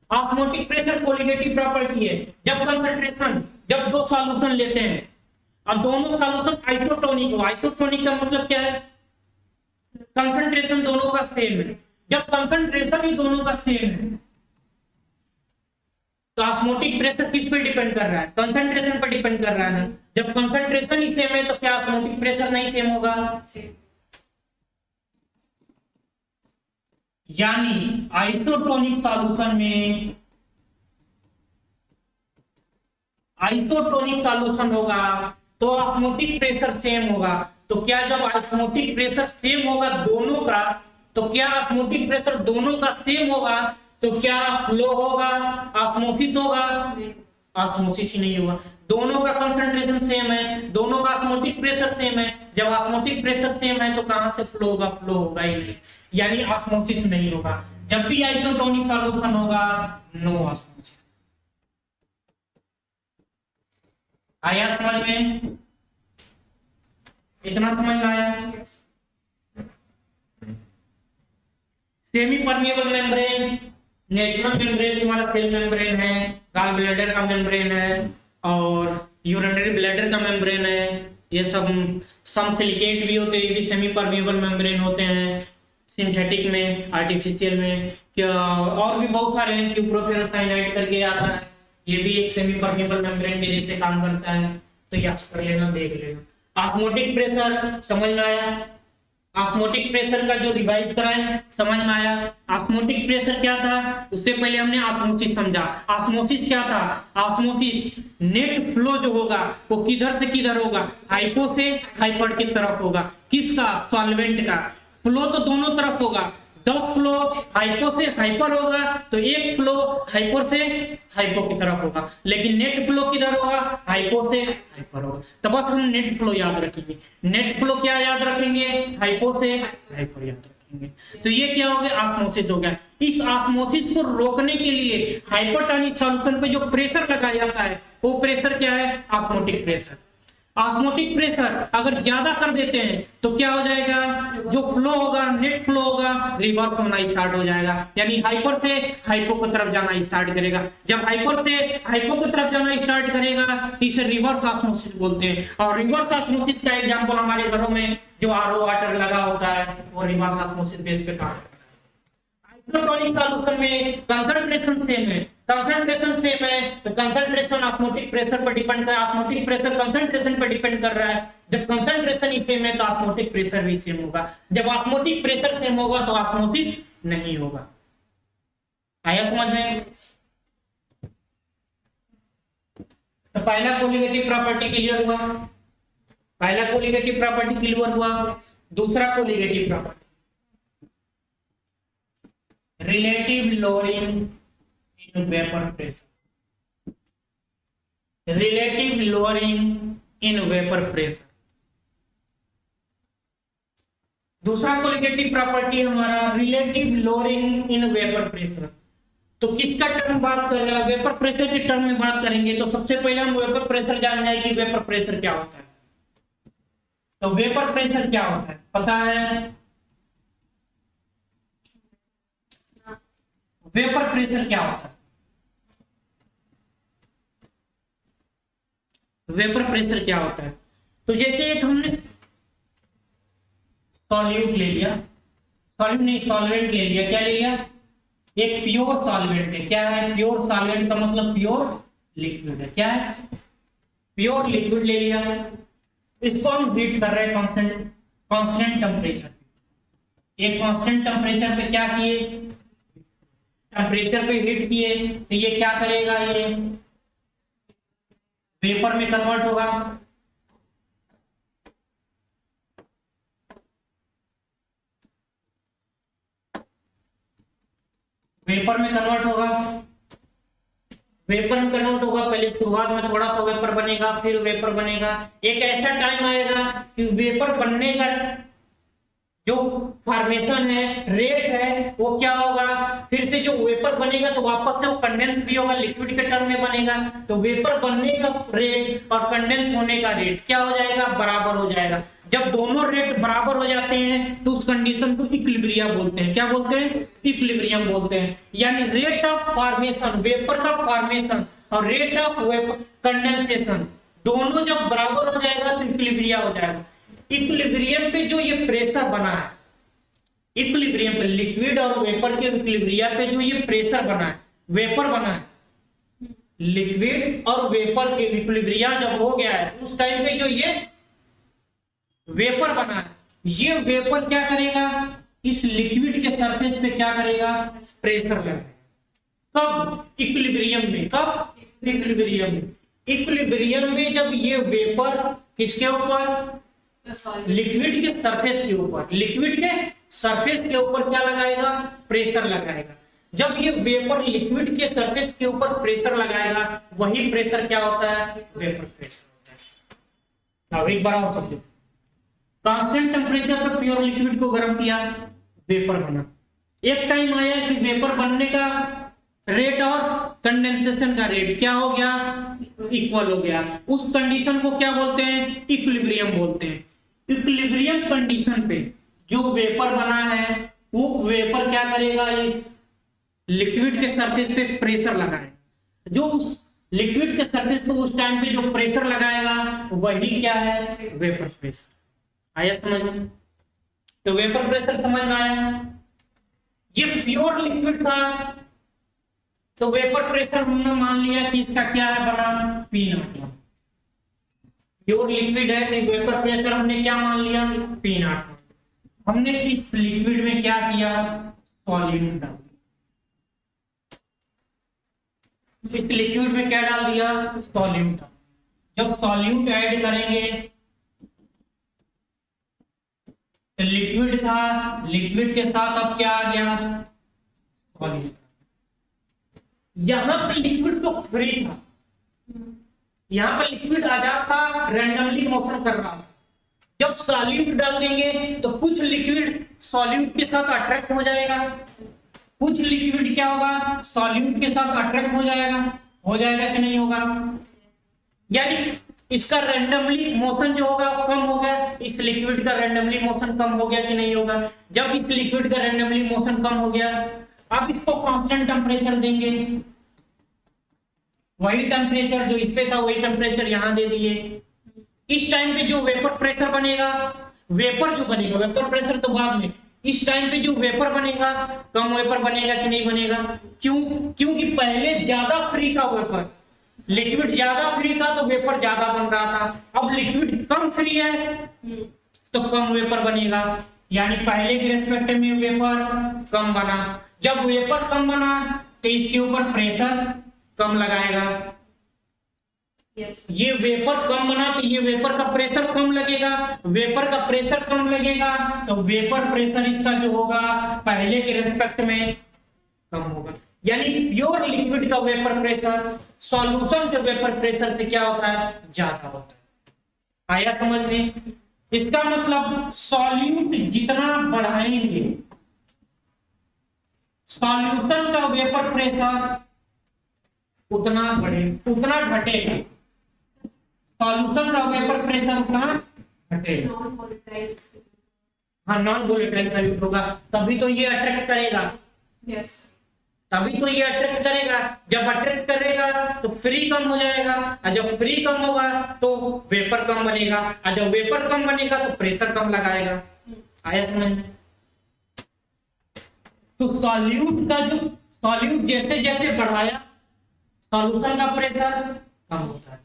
[SPEAKER 1] ऑस्मोटिक प्रेशर कोलिगेटिव प्रॉपर्टी है। जब कंसंट्रेशन, जब दो सॉल्यूशन लेते हैं और दोनों सॉल्यूशन आइसोटोनिक हो, आइसोटोनिक का मतलब क्या है? कंसंट्रेशन दोनों का सेम है। जब कंसंट्रेशन ही दोनों का सेम है तो ऑस्मोटिक प्रेशर किस पे डिपेंड कर रहा है? कंसंट्रेशन पर डिपेंड कर रहा है ना। जब कंसंट्रेशन ही सेम है तो क्या ऑस्मोटिक प्रेशर नहीं सेम होगा? यानी आइसोटोनिक सॉल्यूशन में, आइसोटोनिक सॉल्यूशन होगा तो ऑस्मोटिक प्रेशर सेम होगा। तो क्या जब ऑस्मोटिक प्रेशर सेम होगा दोनों का, तो क्या ऑस्मोटिक प्रेशर दोनों का सेम होगा तो क्या फ्लो होगा? ऑस्मोसिस होगा? ऑस्मोसिस ही नहीं होगा। दोनों का कंसंट्रेशन सेम है, दोनों का ऑस्मोटिक प्रेशर सेम है। जब ऑस्मोटिक प्रेशर सेम है तो कहां से फ्लो होगा? फ्लो होगा ही नहीं, यानी ऑस्मोसिस नहीं होगा। जब भी आइसोटोनिक सॉल्यूशन होगा, नो ऑस्मोसिस। आया समझ में? इतना समझ में आया? Semi permeable membrane, natural membrane तुम्हारा सेल मेम्ब्रेन है, गॉल ब्लैडर का मेम्ब्रेन है और यूरिनरी ब्लैडर का मेम्ब्रेन है। ये सब सम सिलिकेट भी होते हैं, ये भी सेमी परमेबल मेम्ब्रेन होते हैं सिंथेटिक में, आर्टिफिशियल में। क्या और भी बहुत सारे हैं, क्यूप्रोफेरोसाइनाइड करके आता है, ये भी एक सेमी परमेबल मेम्ब्रेन के जैसे काम करता है। तो याद कर लेना, देख लेना। ऑस्मोटिक प्रेशर समझ में आया? ऑस्मोटिक प्रेशर का जो रिवाइज कराएं समझ में आया? ऑस्मोटिक प्रेशर क्या था? उससे पहले हमने ऑस्मोसिस समझा। ऑस्मोसिस क्या था? ऑस्मोसिस नेट फ्लो जो होगा वो किधर से किधर होगा? हाइपो से हाइपर की तरफ होगा। किसका? सॉल्वेंट का। फ्लो तो दोनों तरफ होगा। 10 फ्लो हाइपो से हाइपर होगा तो एक फ्लो हाइपर से हाइपो की तरफ होगा, लेकिन नेट फ्लो किधर होगा? हाइपो से हाइपर होगा। तो बस हम नेट फ्लो याद रखेंगे। नेट फ्लो क्या याद रखेंगे? हाइपो से हाइपर याद रखेंगे। तो ये क्या हो गया? ऑस्मोसिस हो गया। इस ऑस्मोसिस को रोकने के लिए हाइपोटोनिक सॉल्यूशन पे जो प्रेशर लगाया जाता है वो प्रेशर क्या है? Osmotic pressure. ऑस्मोटिक प्रेशर अगर ज्यादा कर देते हैं तो क्या हो जाएगा? जो फ्लो होगा, नेट फ्लो होगा, रिवर्स होना स्टार्ट हो जाएगा, यानी हाइपर से हाइपो की तरफ जाना स्टार्ट करेगा। जब हाइपर से हाइपो की तरफ जाना स्टार्ट करेगा इसे रिवर्स ऑस्मोसिस बोलते हैं। और रिवर्स ऑस्मोसिस का एग्जांपल हमारे घरों में जो आरओ वाटर लगा होता है वो रिवर्स ऑस्मोसिस बेस पे काम करता है। मोनोटोनिक सॉल्यूशन में कंसंट्रेशन सेम है, कंसंट्रेशन सेम है तो कंसंट्रेशन ऑस्मोटिक प्रेशर पर डिपेंड कर, ऑस्मोटिक प्रेशर कंसंट्रेशन पर डिपेंड कर रहा है। जब कंसंट्रेशन ही सेम है तो ऑस्मोटिक प्रेशर भी सेम होगा। जब ऑस्मोटिक प्रेशर सेम होगा तो ऑस्मोसिस नहीं होगा। आया समझ में? तो पहला कोलिगेटिव प्रॉपर्टी क्लियर हुआ, पहला कोलिगेटिव प्रॉपर्टी क्लियर हुआ। दूसरा colligative property relative lowering in vapour pressure, relative lowering in vapour pressure. दूसरा कोलिगेटिव प्रॉपर्टी हमारा relative lowering in vapour pressure. तो किसका टर्म बात कर रहे हैं? वेपर प्रेशर के टर्म में बात करेंगे। तो सबसे पहले हम वेपर प्रेशर जान जाए कि वेपर प्रेशर क्या होता है। तो वेपर प्रेशर क्या होता है पता है? वेपर प्रेशर क्या होता है? वेपर प्रेशर क्या होता है? तो जैसे एक हमने सॉल्यूट ले लिया, सॉल्यूट नहीं सॉल्वेंट ले लिया, क्या ले लिया? एक प्योर सॉल्वेंट है। क्या है प्योर सॉल्वेंट का मतलब? प्योर लिक्विड है। क्या है? प्योर लिक्विड ले लिया, इसको हम हीट कर रहे हैं कांस्टेंट टेम्परेचर। एक कांस्टेंट टेम्परेचर पे क्या किए? टेम्परेचर पे हीट किए तो ये क्या करेगा? ये वेपर में कन्वर्ट होगा। वेपर में कन्वर्ट होगा, वेपर में कन्वर्ट होगा। पहले शुरुआत में थोड़ा सा वेपर बनेगा, फिर वेपर बनेगा। एक ऐसा टाइम आएगा कि वेपर बनने का जो फॉर्मेशन है, रेट है, वो क्या होगा? फिर से जो वेपर बनेगा तो वापस से वो कंडेंस भी होगा, लिक्विड के टर्म में बनेगा। तो वेपर बनने का रेट और कंडेंस होने का रेट क्या हो जाएगा? बराबर हो जाएगा। जब दोनों रेट बराबर हो जाते हैं तो उस कंडीशन को इक्विलिब्रियम बोलते हैं। क्या बोलते हैं? इक्विलिब्रियम बोलते हैं। यानी रेट ऑफ फॉर्मेशन, वेपर का फॉर्मेशन और रेट ऑफ वेपर कंडेंसेशन दोनों जब बराबर हो जाएगा तो इक्विलिब्रियम हो जाएगा। इक्विलिब्रियम पे जो ये प्रेशर बना है, इक्विलिब्रियम पे लिक्विड और वेपर के इक्विलिब्रियम पे जो ये प्रेशर बना है, वेपर बना है, लिक्विड और वेपर के इक्विलिब्रियम जब हो गया है उस टाइम पे जो ये वेपर बना है, ये वेपर क्या करेगा? इस लिक्विड के सरफेस पे क्या करेगा? प्रेशर लगाएगा। कब? इक्विलिब्रियम में। कब? इक्विलिब्रियम में। इक्विलिब्रियम में जब ये वेपर किसके ऊपर? लिक्विड के सरफेस के ऊपर, लिक्विड के सरफेस के ऊपर क्या लगाएगा? प्रेशर लगाएगा। जब ये वेपर लिक्विड के सरफेस के ऊपर प्रेशर लगाएगा, वही प्रेशर क्या होता है? वेपर प्रेशर होता है। अब एक बार और समझो, कांस्टेंट टेम्परेचर पर प्योर लिक्विड को गर्म किया, वेपर बना। एक टाइम आया कि वेपर बनने का रेट और कंडेंसेशन का रेट क्या हो गया? इक्वल हो गया। उस कंडीशन को क्या बोलते हैं? इक्विलिब्रियम बोलते हैं। इक्विलिब्रियम कंडीशन पे जो वेपर बना है वो वेपर क्या करेगा? इस लिक्विड के सरफेस पे प्रेशर लगाएगा। जो उस लिक्विड के सरफेस पे उस टाइम पे जो प्रेशर लगाएगा वही क्या है? Vapour pressure. आया समझ में? तो वेपर प्रेशर समझ में आया। ये प्योर लिक्विड था तो वेपर प्रेशर हमने मान लिया कि इसका क्या है? बना P0। प्योर लिक्विड है तो वेपर प्रेशर हमने क्या मान लिया? P0। हमने इस लिक्विड में क्या किया? सॉल्यूट डाल दिया। इस लिक्विड में क्या डाल दिया? सॉल्यूट। जब सॉल्यूट ऐड करेंगे तो लिक्विड था, लिक्विड के साथ अब क्या आ गया? सॉल्यूट। यहां पर लिक्विड तो फ्री था, यहां पर लिक्विड आजाद था, रैंडमली मोशन कर रहा था। जब सॉल्यूट डाल देंगे तो कुछ लिक्विड सॉल्यूट के साथ अट्रैक्ट हो जाएगा, कुछ लिक्विड क्या होगा? सॉल्यूट के साथ अट्रैक्ट हो जाएगा कि नहीं होगा? यानी इसका रैंडमली मोशन जो होगा कम हो गया, इस लिक्विड का रैंडमली मोशन कम हो गया कि नहीं होगा? जब इस लिक्विड का रैंडमली मोशन कम हो गया, अब इसको कांस्टेंट टेम्परेचर देंगे, वही टेम्परेचर जो इस पे था वही टेम्परेचर यहां दे दिए। इस टाइम पे जो वेपर प्रेशर बनेगा, वेपर जो बनेगा, वेपर प्रेशर तो बाद में, इस टाइम पे जो वेपर बनेगा कम वेपर बनेगा कि नहीं बनेगा? क्यों? क्योंकि पहले ज्यादा फ्री था वेपर, लिक्विड ज्यादा फ्री था तो वेपर ज्यादा बन रहा था। अब लिक्विड कम फ्री है तो कम वेपर बनेगा, यानी पहले के रेस्पेक्ट में वेपर कम बना। जब वेपर कम बना तो इसके ऊपर प्रेशर कम लगाएगा।
[SPEAKER 2] यस
[SPEAKER 1] ये वेपर कम बना तो ये वेपर का प्रेशर कम लगेगा, वेपर का प्रेशर कम लगेगा तो वेपर प्रेशर इसका जो होगा पहले के रेस्पेक्ट में कम होगा। यानी प्योर लिक्विड का वेपर प्रेशर सॉल्यूशन के वेपर प्रेशर से क्या होता है? ज्यादा होता है। आया समझ में? इसका मतलब सॉल्यूट जितना बढ़ाएंगे सॉल्यूशन का वेपर प्रेशर उतना बढ़े उतना घटेगा, सॉल्यूशन का वेपर प्रेशर उतना घटेगा।
[SPEAKER 2] Non volatile.
[SPEAKER 1] हाँ, नॉन वोलेटाइल सॉल्यूट होगा तभी तो ये अट्रैक्ट करेगा,
[SPEAKER 2] यस
[SPEAKER 1] तभी तो ये अट्रैक्ट करेगा। जब अट्रैक्ट करेगा तो फ्री कम हो जाएगा, और जब फ्री कम होगा तो वेपर कम बनेगा, और जब वेपर कम बनेगा तो प्रेशर कम लगाएगा। आया समझ में? तो सॉल्यूट जैसे जैसे बढ़ाया सॉल्यूशन का प्रेशर कम होता है,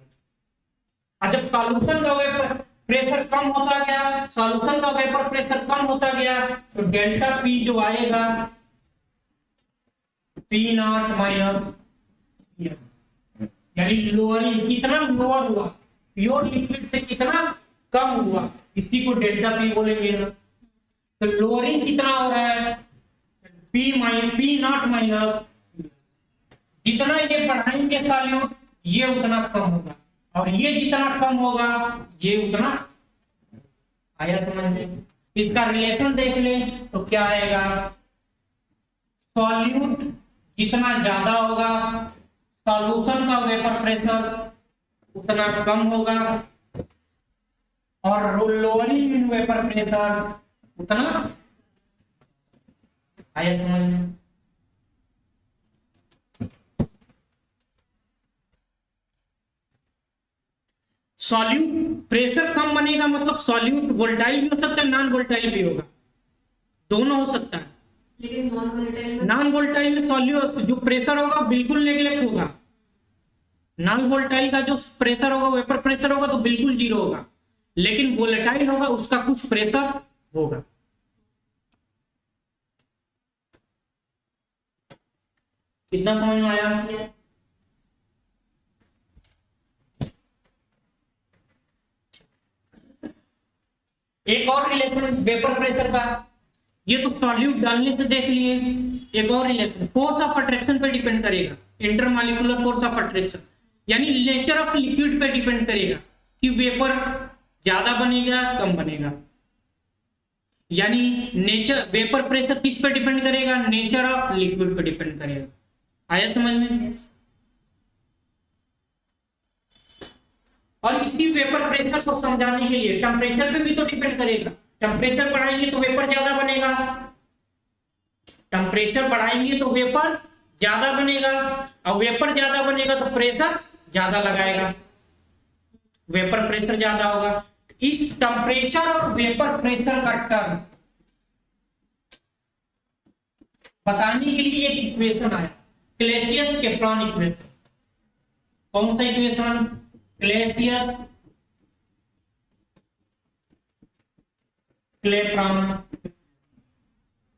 [SPEAKER 1] और जब सॉल्यूशन का वेपर प्रेशर कम होता गया, सॉल्यूशन का वेपर प्रेशर कम होता गया तो डेल्टा पी जो आएगा पी नॉट माइनस, यानी लोअरिंग कितना लोअर हुआ प्योर लिक्विड से कितना कम हुआ, इसी को डेल्टा पी बोलेंगे ना। तो लोअरिंग कितना हो रहा है? पी नॉट माइनस, जितना ये बढ़ाएंगे सॉल्यूट ये उतना कम होगा, और ये जितना कम होगा ये उतना। आया समझ में? इसका रिलेशन देख ले तो क्या आएगा? सॉल्यूट जितना ज्यादा होगा सॉल्यूशन का वेपर प्रेशर उतना कम होगा, और लोअरिंग इन वेपर प्रेशर उतना। आया समझ में? सॉल्यूट प्रेशर कम बनेगा मतलब सॉल्यूट वोल्टाइल भी हो सकता है, नॉन वोल्टाइल भी होगा, दोनों हो सकता है।
[SPEAKER 2] लेकिन नॉन वोलेटाइल में
[SPEAKER 1] नॉन वोल्टाइल में सॉल्यूट जो प्रेशर होगा बिल्कुल नेग्लेक्ट होगा, नॉन वोल्टाइल का जो प्रेशर होगा वेपर प्रेशर होगा तो बिल्कुल जीरो होगा, लेकिन वोलेटाइल होगा उसका कुछ प्रेशर होगा। कितना समझ में आया?
[SPEAKER 2] यस
[SPEAKER 1] एक और रिलेशन वेपर प्रेशर का, ये तो सॉल्यूट डालने से देख लिए। एक और रिलेशन फोर्स ऑफ अट्रैक्शन पे डिपेंड करेगा, इंटरमॉलिक्यूलर फोर्स ऑफ अट्रैक्शन, यानी नेचर ऑफ लिक्विड पे डिपेंड करेगा कि वेपर ज्यादा बनेगा कम बनेगा। यानी नेचर वेपर प्रेशर किस पे डिपेंड करेगा? नेचर ऑफ लिक्विड पे डिपेंड करेगा। आया समझ में?
[SPEAKER 2] यस
[SPEAKER 1] और इसी वेपर प्रेशर को समझाने के लिए टेम्परेचर पे भी तो डिपेंड करेगा। टेम्परेचर बढ़ाएंगे तो वेपर ज्यादा बनेगा, टेम्परेचर बढ़ाएंगे तो वेपर ज्यादा बनेगा, और वेपर ज्यादा बनेगा तो प्रेशर ज्यादा लगाएगा, वेपर प्रेशर ज्यादा होगा। इस टेम्परेचर और वेपर प्रेशर का टर्म बताने के लिए एक इक्वेशन आया, क्लेसियस केप्लॉन इक्वेशन। कौन सा इक्वेशन? क्लेसियस क्लेप्रॉन।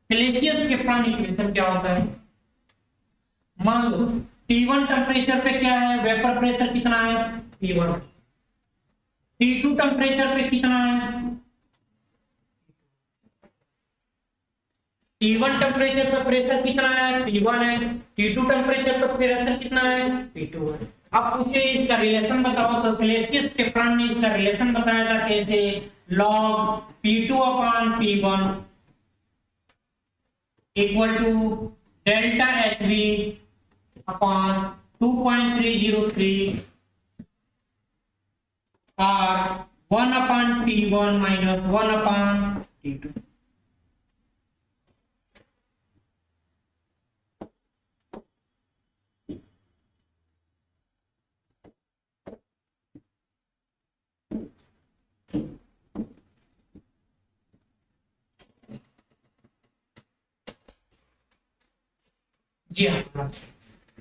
[SPEAKER 1] क्लेसियस केप्लॉन इक्वेशन क्या होता है? मान लो T1 टेम्परेचर पे क्या है? वेपर प्रेशर कितना है? T1। T2 टेम्परेचर पे कितना है? T1 टेम्परेचर पे प्रेशर कितना है? T1 है। T2 टेम्परेचर पे प्रेशर कितना है? T2 है। अब पूछे इसका रिलेशन बताओ, तो क्लेसियस केप्लॉन ने इसका रिलेशन बताया था कैसे? log P2 upon P1 equal to delta HB upon 2.303 और 1 upon T1 minus 1 upon T2। जी हाँ,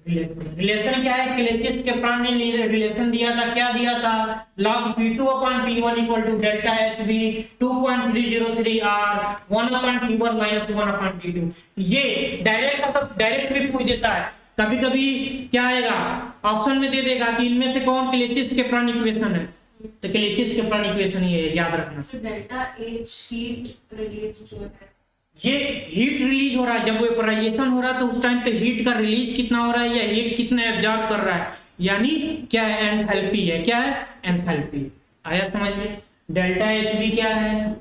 [SPEAKER 1] रिलेशन क्या है? क्लेसियस के प्राण ने रिलेशन दिया था, क्या दिया था? log p2 upon p1 equal to delta hb 2.303 r 1 upon p1 minus 1 upon p2। ये डायरेक्ट भी पूछ देता है। कभी कभी क्या आएगा, ऑप्शन में दे देगा कि इनमें से कौन क्लेसियस के प्राण इक्वेशन है, तो क्लेसियस के प्राण इक्वेशन ये है, याद रखना।
[SPEAKER 2] So delta H heat release जो है,
[SPEAKER 1] ये हीट रिलीज हो रहा है, जब वेपराइजेशन हो रहा है तो उस टाइम पे हीट का रिलीज कितना हो रहा है या हीट कितना एब्जॉर्ब कर रहा है, यानी क्या है? एंथैल्पी है। क्या है? एंथैल्पी। आया समझ में? डेल्टा एच बी क्या है?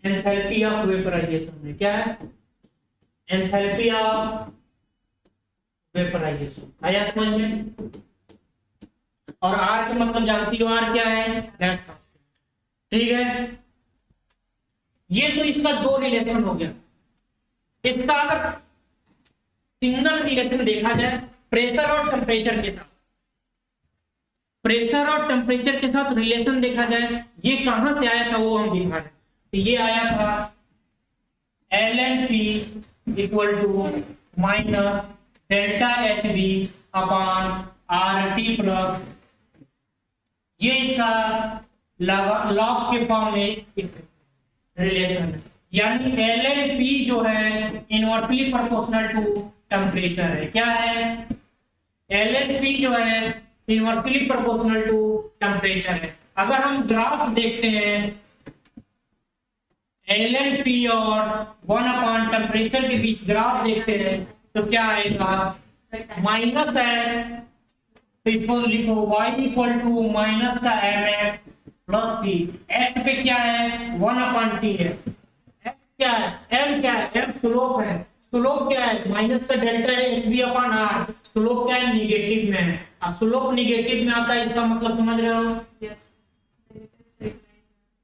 [SPEAKER 1] एंथैल्पी ऑफ वेपराइजेशन है। क्या है? Enthalpy of vaporisation. आया समझ में? और आर के मतलब जानती हो, आर क्या है? Gas constant. ठीक है, ये तो इसका दो रिलेशन हो गया। इसका अगर सिंगल रिलेशन देखा जाए प्रेशर और टेम्परेचर के साथ, प्रेशर और टेम्परेचर के साथ रिलेशन देखा जाए, ये कहां से आया था वो हम दिखा रहे। तो ये आया था ln p equal to minus delta H B upon R T plus, ये इसका लॉग के फॉर्म में रिलेशन है, यानी ln p जो है इनवर्सली प्रोपोर्शनल टू टेम्परेचर है। क्या है? ln p जो है इनवर्सली प्रोपोर्शनल टू टेम्परेचर है। अगर हम ग्राफ देखते हैं ln p और 1 अपॉन टेम्परेचर के बीच ग्राफ देखते हैं तो क्या आएगा? माइनस है तो इसको लिखो y इक्वल टू माइनस का mx प्लस सी। x पे क्या है? 1 अपॉन टी है। x क्या है? m क्या है? m स्लोप है। स्लोप क्या है? माइनस का delta H B upon R. Slope क्या है? निगेटिव में है। अब स्लोप निगेटिव में आता है, इसका मतलब समझ रहे हो?
[SPEAKER 2] yes,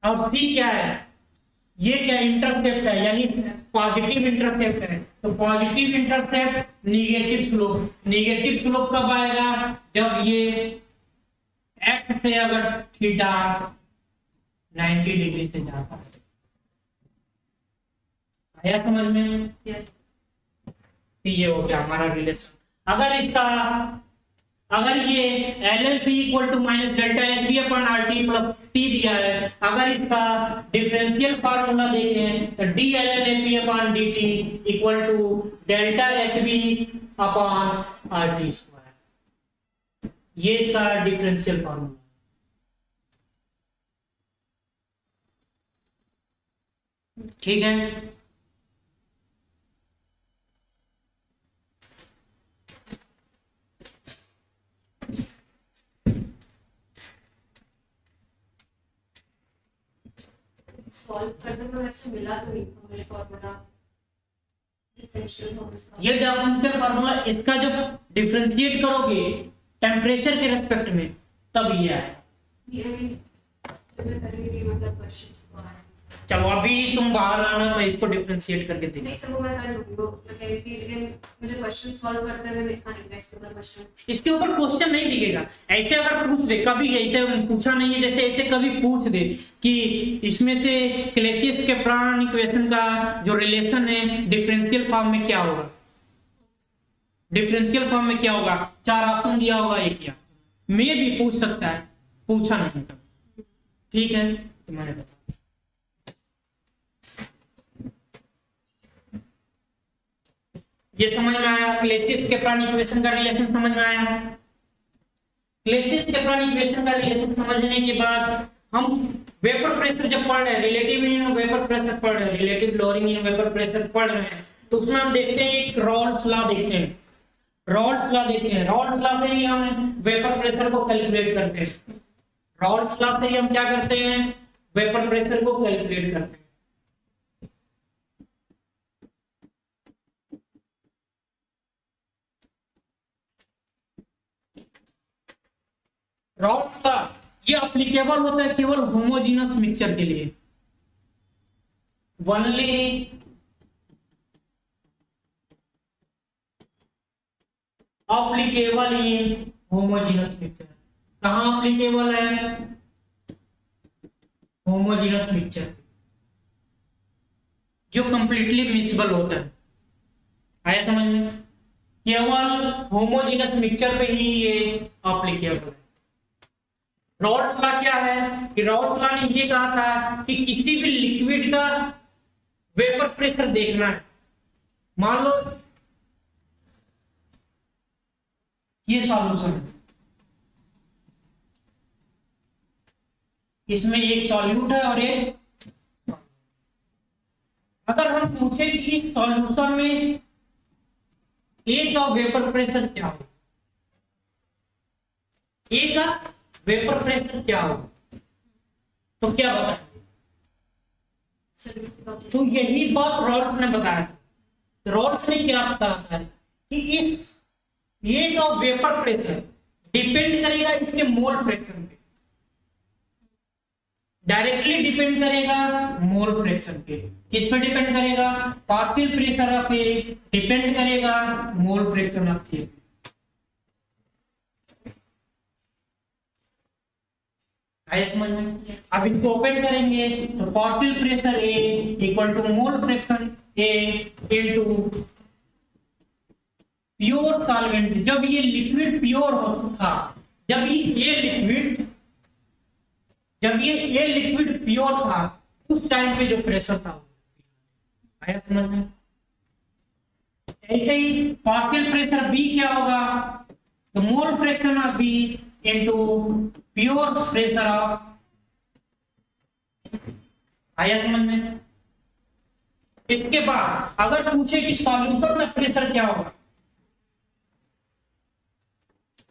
[SPEAKER 1] और c क्या है? ये क्या? इंटरसेप्ट है, यानी पॉजिटिव इंटरसेप्ट है। तो positive intercept negative slope. Negative slope कब आएगा? जब ये x से अगर थीटा 90 डिग्री से जाता है। आया समझ में?
[SPEAKER 2] yes,
[SPEAKER 1] ये हो गया हमारा रिलेशन। अगर ये ln p equal to minus delta H B upon R T plus C दिया है, अगर इसका डिफरेंशियल फार्मूला देखें तो D ln A P upon D T equal to delta H B upon R T square, ये इसका differential formula. ठीक है,
[SPEAKER 2] सॉल्व करने में वैसे मिला तो नहीं था मुझे फॉर्मूला डिफरेंशियल फॉर्मूला।
[SPEAKER 1] ये डिफरेंशियल फार्मूला, इसका जब डिफरेंशिएट करोगे टेम्परेचर के रेस्पेक्ट में तब ये आएगा।
[SPEAKER 2] ये अभी जो मैं कर रही थी मतलब क्वेश्चंस को आए।
[SPEAKER 1] चलो अभी तुम बाहर आना, मैं इसको डिफरेंशिएट करके
[SPEAKER 2] नहीं
[SPEAKER 1] देखूं।
[SPEAKER 2] सब मैं कर लूंगी, वो मैं कह रही थी, लेकिन मुझे क्वेश्चन सॉल्व करते हुए देखा नहीं था इसके ऊपर क्वेश्चन।
[SPEAKER 1] इसके ऊपर क्वेश्चन नहीं दिखेगा। ऐसे अगर पूछ दे, कभी ऐसे पूछा नहीं है, जैसे ऐसे कभी पूछ दे कि इसमें से क्लेसियस के प्राण इक्वेशन का जो रिलेशन है डिफरेंशियल फॉर्म में क्या होगा, डिफरेंशियल फॉर्म में क्या होगा, 4 ऑप्शन दिया होगा, एक या मे भी पूछ सकता है, पूछा नहीं कभी। ठीक है, तो मैंने बताया। ये समझ में आया? क्लेसियस के प्राण इक्वेशन का रिलेशन समझ में आया? क्लेसियस के प्राण इक्वेशन का रिलेशन समझने के बाद हम वेपर प्रेशर जब पढ़ रहे हैं, रिलेटिव इन वेपर प्रेशर पढ़ रहे हैं, relative lowering in vapour pressure पढ़ रहे हैं, तो उसमें हम देखते हैं एक रॉल्स लॉ देखते हैं। रॉल्स लॉ देखते हैं, रॉल्स लॉ से ही हम वेपर प्रेशर को कैलकुलेट करते हैं। रॉल्स लॉ से ही हम क्या करते हैं? वेपर प्रेशर को कैलकुलेट करते हैं। रॉल्स लॉ ये एप्लीकेबल होता है केवल होमोजेनस मिक्सचर के लिए, only applicable in homogeneous mixture. कहां एप्लीकेबल है? होमोजेनस मिक्सचर जो कंप्लीटली मिक्सबल होता है। आया समझ में? केवल होमोजीनस मिक्सचर पे ही ये एप्लीकेबल है। रॉल्स लॉ क्या है कि रॉल्स लॉ ने ये कहा था कि किसी भी लिक्विड का वेपर प्रेशर देखना है। मान लो ये सॉल्यूशन है, इसमें एक सॉल्यूट है और एक, अगर हम पूछे कि इस सॉल्यूशन में ए का वेपर प्रेशर क्या हो, ए का वेपर प्रेशर क्या हो, तो क्या बताएंगे? तो यही बात रॉल्स ने बताया था। रॉल्स ने क्या बताया था कि इस ए का वेपर प्रेशर डिपेंड करेगा इसके मोल फ्रैक्शन पे, डायरेक्टली डिपेंड करेगा मोल फ्रैक्शन पे। किस पे डिपेंड करेगा? Partial pressure of A depend करेगा मोल फ्रैक्शन ऑफ ए। आया समझ में? अब इसको ओपन करेंगे तो partial pressure A equal to mole fraction A into pure solvent. जब ये लिक्विड प्योर था, जब ये लिक्विड प्योर था, उस टाइम पे जो प्रेशर था, आया समझ में? ऐसे ही पार्शियल प्रेशर बी क्या होगा? तो mole fraction of B into pure pressure of, आया समझ में? इसके बाद अगर पूछे कि सॉल्यूशन का प्रेशर क्या होगा,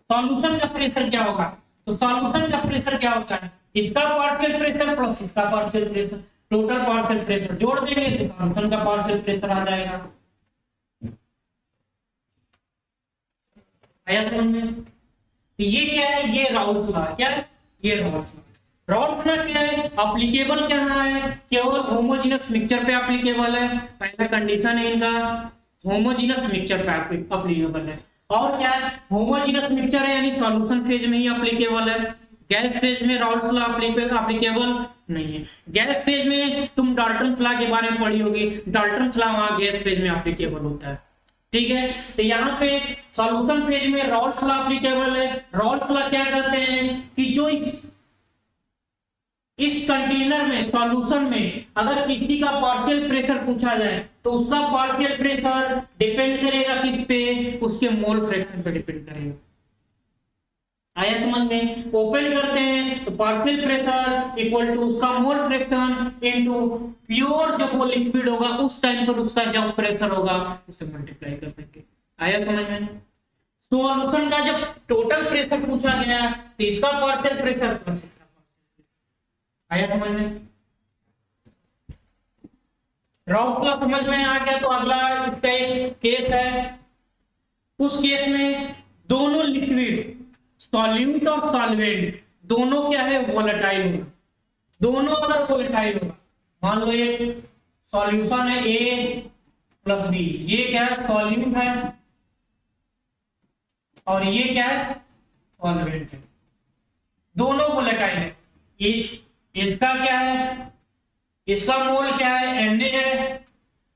[SPEAKER 1] सॉल्यूशन का प्रेशर क्या होगा, तो सॉल्यूशन का प्रेशर क्या होता है? इसका पार्शियल प्रेशर प्लस इसका partial pressure, total partial pressure जोड़ देंगे तो सॉल्यूशन का पार्शियल प्रेशर आ जाएगा। आया समझ में? तो ये क्या है? ये राउल्स लॉ। क्या है? ये राउल्स लॉ। राउल्स लॉ क्या है? एप्लीकेबल क्या है? केवल होमोजेनस मिक्सचर पे एप्लीकेबल है। पहला कंडीशन है इनका, होमोजेनस मिक्सचर पे एप्लीकेबल है। और क्या है? होमोजेनस मिक्सचर है यानी सॉल्यूशन फेज में ही एप्लीकेबल है। गैस फेज में राउल्स लॉ एप्लीकेबल नहीं है। गैस फेज में तुम डाल्टन्स लॉ के बारे में पढ़ी होगी, डाल्टन्स लॉ वहां गैस फेज में एप्लीकेबल होता है। ठीक है, तो यहाँ पे सॉल्यूशन फेज में राउल्स लॉ एप्लीकेबल है। राउल्स लॉ क्या कहते हैं कि जो इस कंटेनर में, सॉल्यूशन में अगर किसी का पार्शियल प्रेशर पूछा जाए तो उसका पार्शियल प्रेशर डिपेंड करेगा किस पे? उसके मोल फ्रैक्शन पे डिपेंड करेगा। आया समझ में? ओपन करते हैं तो पार्शियल प्रेशर इक्वल टू उसका मोल फ्रैक्शन इनटू प्योर जो वो लिक्विड होगा उस टाइम पर उसका जो प्रेशर होगा उससे मल्टीप्लाई कर देंगे। आया समझ में? सॉल्यूशन का जब टोटल प्रेशर पूछा गया तो इसका पार्शियल प्रेशर प्लस इसका पार्शियल। आया समझ में? राउल्स लॉ समझ में आ गया तो अगला इसका एक केस है। उस केस में दोनों लिक्विड, सॉल्यूट और सॉल्वेंट, दोनों क्या है? वोलेटाइल होगा। दोनों अगर वोलेटाइल होगा, मान लो ये सॉल्यूशन है ए प्लस बी, ये क्या है? सॉल्यूट है और ये क्या है? सॉल्वेंट है। दोनों वोलेटाइल है। इसका क्या है? इसका मोल क्या है? Na है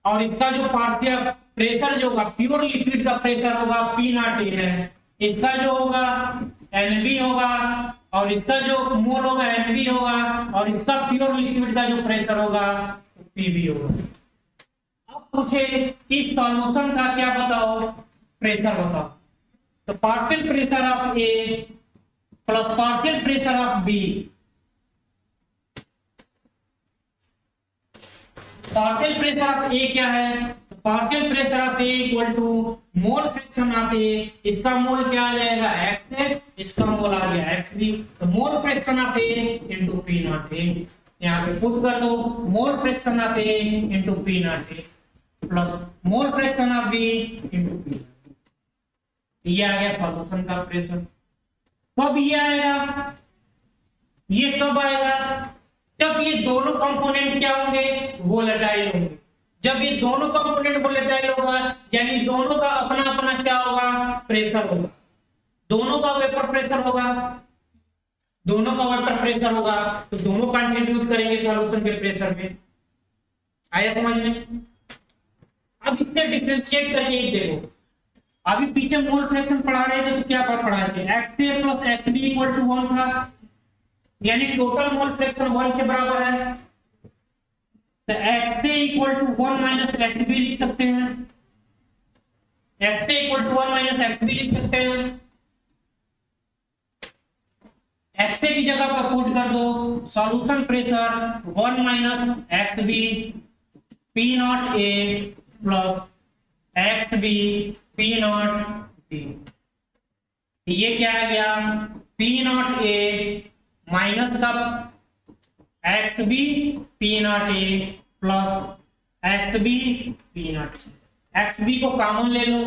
[SPEAKER 1] और इसका जो पार्शियल प्रेशर जो होगा, प्योर लिक्विड का प्रेशर होगा P0 है। इसका जो होगा Nb होगा और इसका जो मोल होगा Nb होगा और इसका प्योर लिक्विड का जो प्रेशर होगा Pb होगा। अब पूछे कि सॉल्यूशन का क्या बताओ? प्रेशर बताओ। तो partial pressure of A plus partial pressure of B, partial pressure of A क्या है? Partial pressure of A equal to mole fraction of A. इसका मोल क्या आ जाएगा? x है, इसका मोल आ गया xb। तो mole fraction of A into P0 A, यहां पे पुट कर दो mole fraction of A into P0 A plus mole fraction of B into P0। ये आ गया सॉल्यूशन का प्रेशर। कब ये आएगा? ये कब आएगा? जब ये दोनों कंपोनेंट क्या होंगे? वोलेटाइल होंगे। जब ये दोनों कंपोनेंट वोलेटाइल होगा यानी दोनों का अपना अपना क्या होगा? प्रेशर होगा। दोनों का वेपर प्रेशर होगा, दोनों का वेपर प्रेशर होगा तो दोनों कंट्रीब्यूट करेंगे सॉल्यूशन के प्रेशर में। आया समझ में? अब इससे डिफरेंशिएट करके ही देखो। अभी पीछे मोल फ्रैक्शन पढ़ा रहे थे तो क्या पढ़ाए थे, XA plus XB equal to 1 था, यानी टोटल मोल फ्रैक्शन 1 के बराबर है। तो XA equal to 1 minus XB लिख सकते हैं, XA equal to 1 minus XB लिख सकते हैं। XA की जगह पर पुट कर दो solution pressure 1 minus XB P not A plus XB P not B। ये क्या आ गया, P नॉट A माइनस का XB P not A plus XB P not. XB को कॉमन ले लो,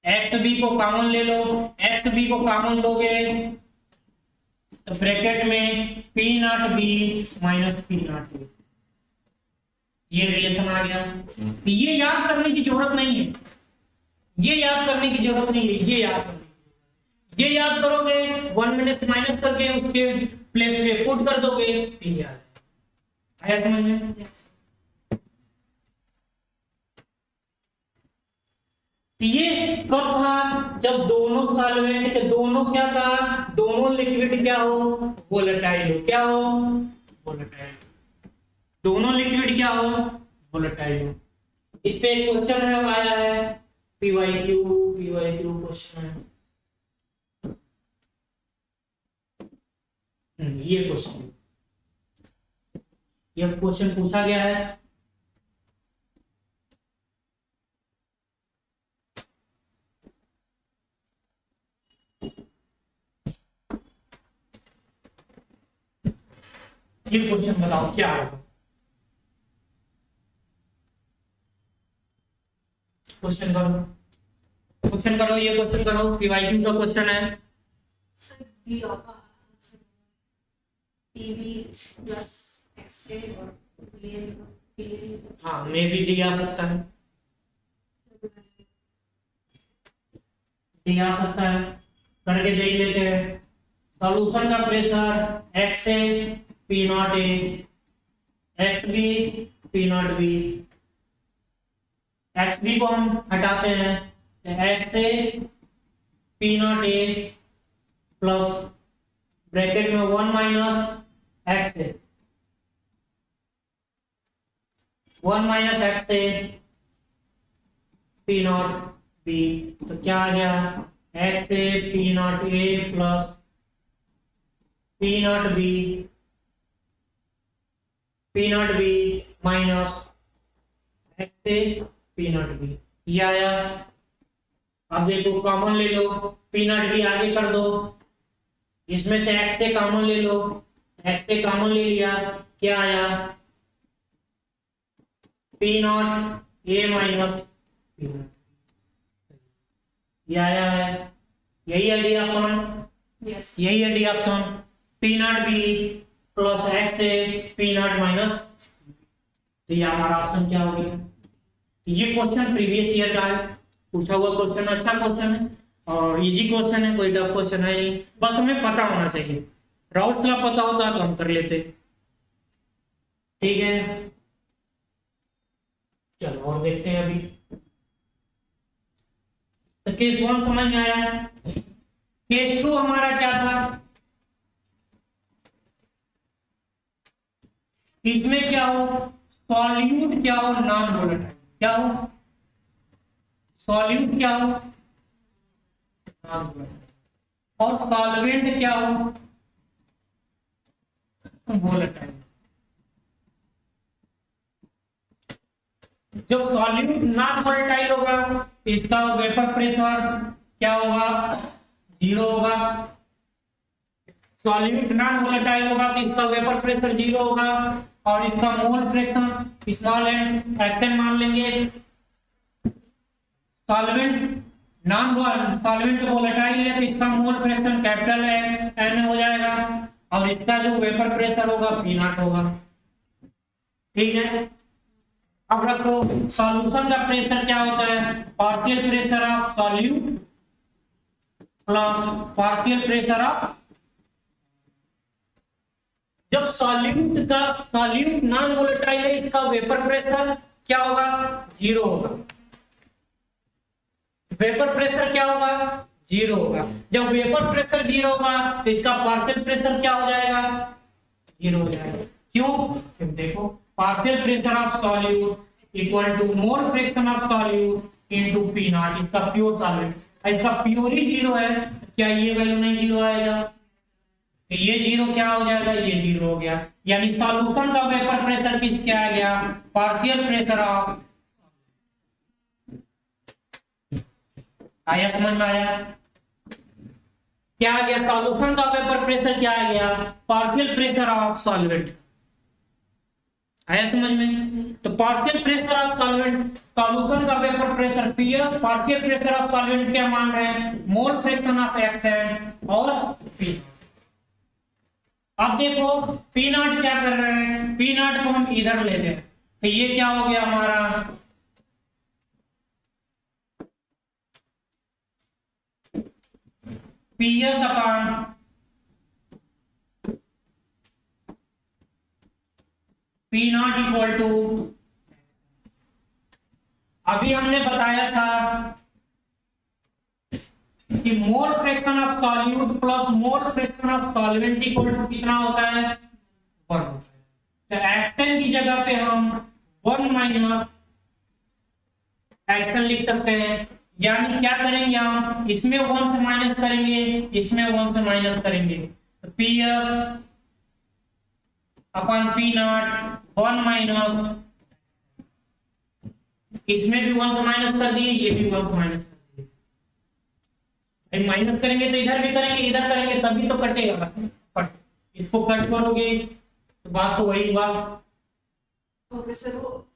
[SPEAKER 1] XB को कॉमन ले लो, XB को कॉमन लोगे तो ब्रैकेट में P not B minus P not A, ये रिलेशन आ गया। ये याद करने की जरूरत नहीं है, ये याद करने की जरूरत नहीं है, ये याद करोगे 1 मिनट से माइनस करके उसके प्लेस पे पुट कर दोगे तो ये आया समझ में। ये कब था, जब दोनों सॉल्वेंट के दोनों क्या था, दोनों लिक्विड क्या हो, वोलेटाइल हो, क्या हो, वोलेटाइल। दोनों लिक्विड क्या हो, वोलेटाइल हो। इस पे एक क्वेश्चन है आया है, पीवाईक्यू क्वेश्चन है। ये क्वेश्चन पूछा गया है। ये क्वेश्चन बताओ क्या होगा, क्वेश्चन करो, ये क्वेश्चन करो, पीवाईक्यू का क्वेश्चन है। हाँ मे भी डी आ सकता है, डी आ सकता है, करके देख लेते हैं। सॉल्यूशन का pressure XA P not A, XB P not B। XB को हम हटाते हैं तो XA P not A plus bracket में 1 minus XA, 1 minus XA P not B। तो क्या आ गया, XA P not A plus P not B, P not B minus XA P not B। ये आया। अब देखो कॉमन ले लो, P नॉट B आगे कर दो, इसमें से XA कॉमन ले लो, XA कॉमन ले लिया, क्या आया, P not A minus P not, ये आया है। यही है डी ऑप्शन, यही है D option, P not B plus XA P not minus. तो ये हमारा ऑप्शन क्या हो गया। ये क्वेश्चन प्रीवियस ईयर का है, पूछा हुआ क्वेश्चन, अच्छा क्वेश्चन है और इजी क्वेश्चन है, कोई टफ क्वेश्चन है नहीं, बस हमें पता होना चाहिए। राउट ला पता होता तो हम कर लेते। ठीक है, चलो और देखते हैं। अभी तो केस 1 समझ में आया। केस 2 हमारा क्या था, इसमें क्या हो, सॉल्यूट क्या हो, नॉन वोलेटाइल क्या हो, सॉल्यूट क्या हो, नॉन वोलेटाइल, और सॉल्वेंट क्या हो, वोलेटाइल। जब सॉल्यूट नॉन वोलेटाइल होगा इसका वेपर प्रेशर क्या होगा, 0 होगा। सॉल्यूट नॉन वोलेटाइल होगा तो इसका वेपर प्रेशर 0 होगा और इसका mole fraction small an action मान लेंगे। सॉल्वेंट सॉल्वेंट वोलेटाइल है तो इसका मोल फ्रैक्शन कैपिटल एन हो जाएगा और इसका जो वेपर प्रेशर होगा P नॉट होगा। ठीक है, अब रखो सॉल्यूशन का प्रेशर क्या होता है, partial pressure of solute plus partial pressure of. जब सॉल्यूट नॉन वोलेटाइल है इसका वेपर प्रेशर क्या होगा, 0 होगा। वेपर प्रेशर क्या होगा, 0 होगा। जब वेपर प्रेशर 0 होगा तो इसका पार्शियल प्रेशर क्या हो जाएगा, 0 हो जाएगा। क्यों, क्योंकि देखो partial pressure of solute equal to mole fraction of solute into P not, इसका प्योर सॉल्वेंट। इसका प्योर ही 0 है, क्या ये वैल्यू नहीं 0 आएगा, तो ये 0 क्या हो जाएगा, ये 0 हो गया। यानी सॉल्यूशन का वेपर प्रेशर किस क्या आ गया, पार्शियल प्रेशर ऑफ, आया समझ में आया, क्या आ गया, सॉल्यूशन का वेपर प्रेशर क्या आ गया, पार्शियल प्रेशर ऑफ सॉल्वेंट। आया समझ में, तो partial pressure of solvent, solution का vapour pressure PS, partial pressure of solvent क्या मान रहे हैं, मोल फ्रैक्शन ऑफ एक्सएन और पी। अब देखो पी नॉट क्या कर रहे हैं, पी नॉट को हम इधर लेते हैं, तो ये क्या हो गया हमारा, PS upon P not equal to, अभी हमने बताया था कि mole fraction of solute plus mole fraction of solvent equal to कितना होता है, 1 होता है। तो एक्शन की जगह पे हम 1 माइनस एक्शन लिख सकते हैं, यानी क्या करेंगे हम, इसमें 1 से माइनस करेंगे, इसमें 1 से माइनस करेंगे, तो P S upon P not 1 minus, इसमें भी 1 से माइनस कर दिए, ये भी 1 से माइनस कर दिए। माइनस करेंगे तो इधर भी करेंगे, इधर करेंगे तभी तो कटेगा, कट, इसको कट करोगे तो बात तो वही हुआ।
[SPEAKER 2] ओके सर, वो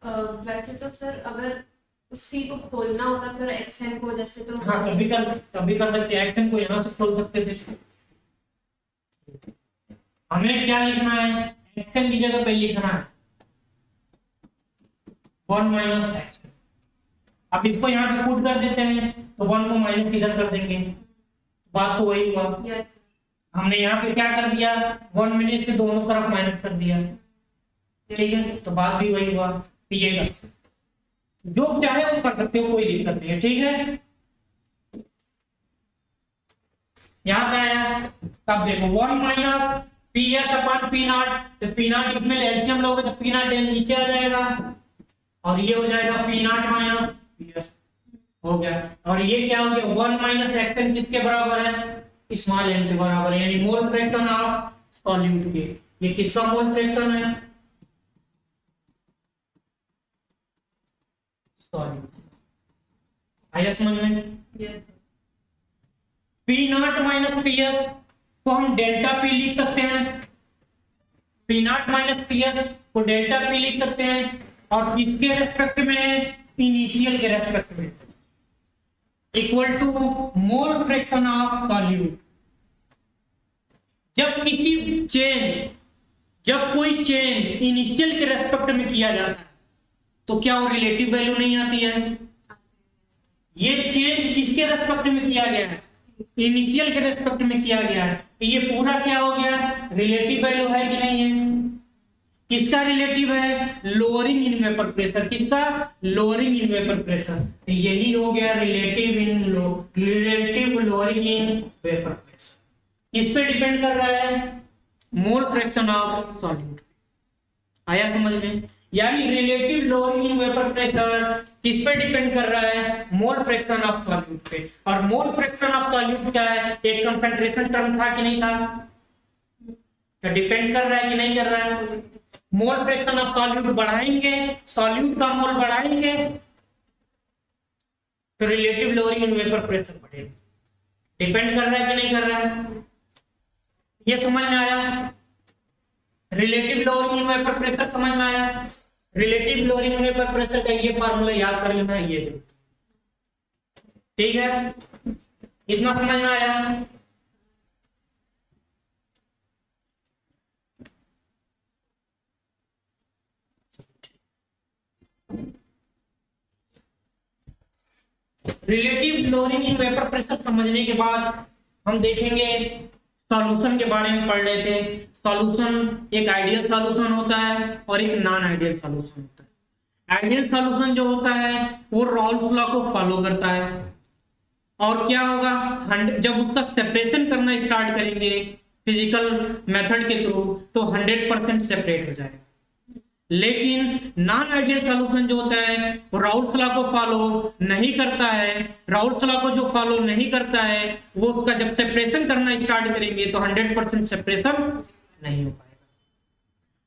[SPEAKER 2] वैसे तो सर अगर उसी को खोलना होता सर एक्शन को, जैसे तो
[SPEAKER 1] हाँ तभी कर सकते हैं, एक्शन को यहाँ से खोल सकते थे। हमें क्या लिखना है, एक्शन की जगह पे लिखना है 1 माइनस एक्शन। अब इसको यहाँ पे पुट कर देते हैं तो 1 को माइनस इधर कर देंगे, बात तो वही हुआ।
[SPEAKER 2] यस,
[SPEAKER 1] हमने यहाँ पे क्या कर दिया, 1 मिनट से दोनों तरफ माइनस कर दिया, ठीक है, तो बात भी वही हुआ। पिएगा जो चाहे वो कर सकते हो, कोई दिक्कत नहीं है, ठीक है। यहाँ पे आया, तब देखो 1 minus P S upon P not, तो पी नॉट इसमें एलसीएम लोगे तो पी नॉट नीचे आ जाएगा और ये हो जाएगा P not minus P S, हो गया। और ये क्या हो गया, 1 माइनस एक्शन किसके बराबर है, स्मॉल एन के बराबर है, यानी मोल फ्रैक्शन ऑफ सॉल्यूट के। ये किसका मोल फ्रैक्शन है, सॉल्यूट। आया समझ में,
[SPEAKER 2] yes
[SPEAKER 1] P not minus P S को हम डेल्टा पी लिख सकते हैं, P not minus P S को डेल्टा पी लिख सकते हैं, और किसके रेस्पेक्ट में है, इनिशियल के रेस्पेक्ट में, equal to mole fraction of solute. जब कोई चेंज इनिशियल के रेस्पेक्ट में किया जाता है तो क्या वो रिलेटिव वैल्यू नहीं आती है, ये चेंज किसके रेस्पेक्ट में किया गया है, इनिशियल के रेस्पेक्ट में किया गया है, तो ये पूरा क्या हो गया, रिलेटिव वैल्यू है कि नहीं है, किसका रिलेटिव है, लोअरिंग इन वेपर प्रेशर, किसका, लोअरिंग इन वेपर प्रेशर, तो यही हो गया relative lowering in vapour pressure. किस पे डिपेंड कर रहा है, मोल फ्रैक्शन ऑफ सॉल्यूट। आया समझ में, यानी relative lowering in vapour pressure किस पे डिपेंड कर रहा है, मोल फ्रैक्शन ऑफ सॉल्यूट पे। और मोल फ्रैक्शन ऑफ सॉल्यूट क्या है, एक कंसंट्रेशन टर्म था कि नहीं था, क्या डिपेंड कर रहा है कि नहीं कर रहा है, मोल फ्रैक्शन ऑफ सॉल्यूट बढ़ाएंगे, सॉल्यूट का मोल बढ़ाएंगे तो relative lowering in vapour pressure बढ़ेगा, डिपेंड कर रहा है कि नहीं कर रहा है, ये समझ में आया। Relative lowering in vapour pressure समझ में आया, relative lowering in vapour pressure का ये फार्मूला याद कर लेना है, ये जो, ठीक है, इतना समझ में आया। Relative lowering in vapour pressure समझने के बाद हम देखेंगे, सॉल्यूशन के बारे में पढ़ रहे थे। सॉल्यूशन एक आइडियल सॉल्यूशन होता है और एक नॉन आइडियल सॉल्यूशन होता आइडियल सॉल्यूशन जो होता है वो राउल्स लॉ को फॉलो करता है। और क्या होगा, जब उसका सेपरेशन करना स्टार्ट करेंगे फिजिकल मेथड के थ्रू तो 100% सेपरेट हो जाएगा। लेकिन नॉन आइडियल सॉल्यूशन जो होता है वो राउल्स लॉ को फॉलो नहीं करता है। राउल्स लॉ को जो फॉलो नहीं करता है वो उसका जब सेपरेशन करना स्टार्ट करेंगे तो 100% सेपरेशन नहीं हो पाएगा।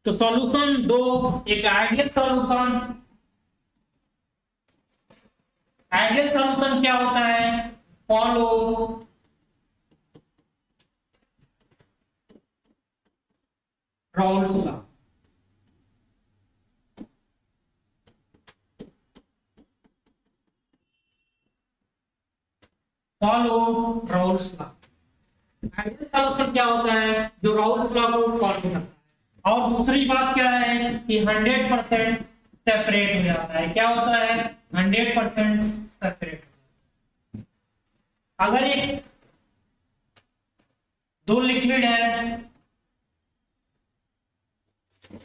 [SPEAKER 1] तो सॉल्यूशन दो, एक आइडियल सॉल्यूशन। आइडियल सॉल्यूशन क्या होता है, follow Raoult's law. Follow Raoult's law. Ideal solution क्या होता है, जो राउल्स लॉ को फॉलो करता है। और दूसरी बात क्या है कि 100% सेपरेट हो जाता है। क्या होता है, 100% सेपरेट। अगर एक दो लिक्विड है,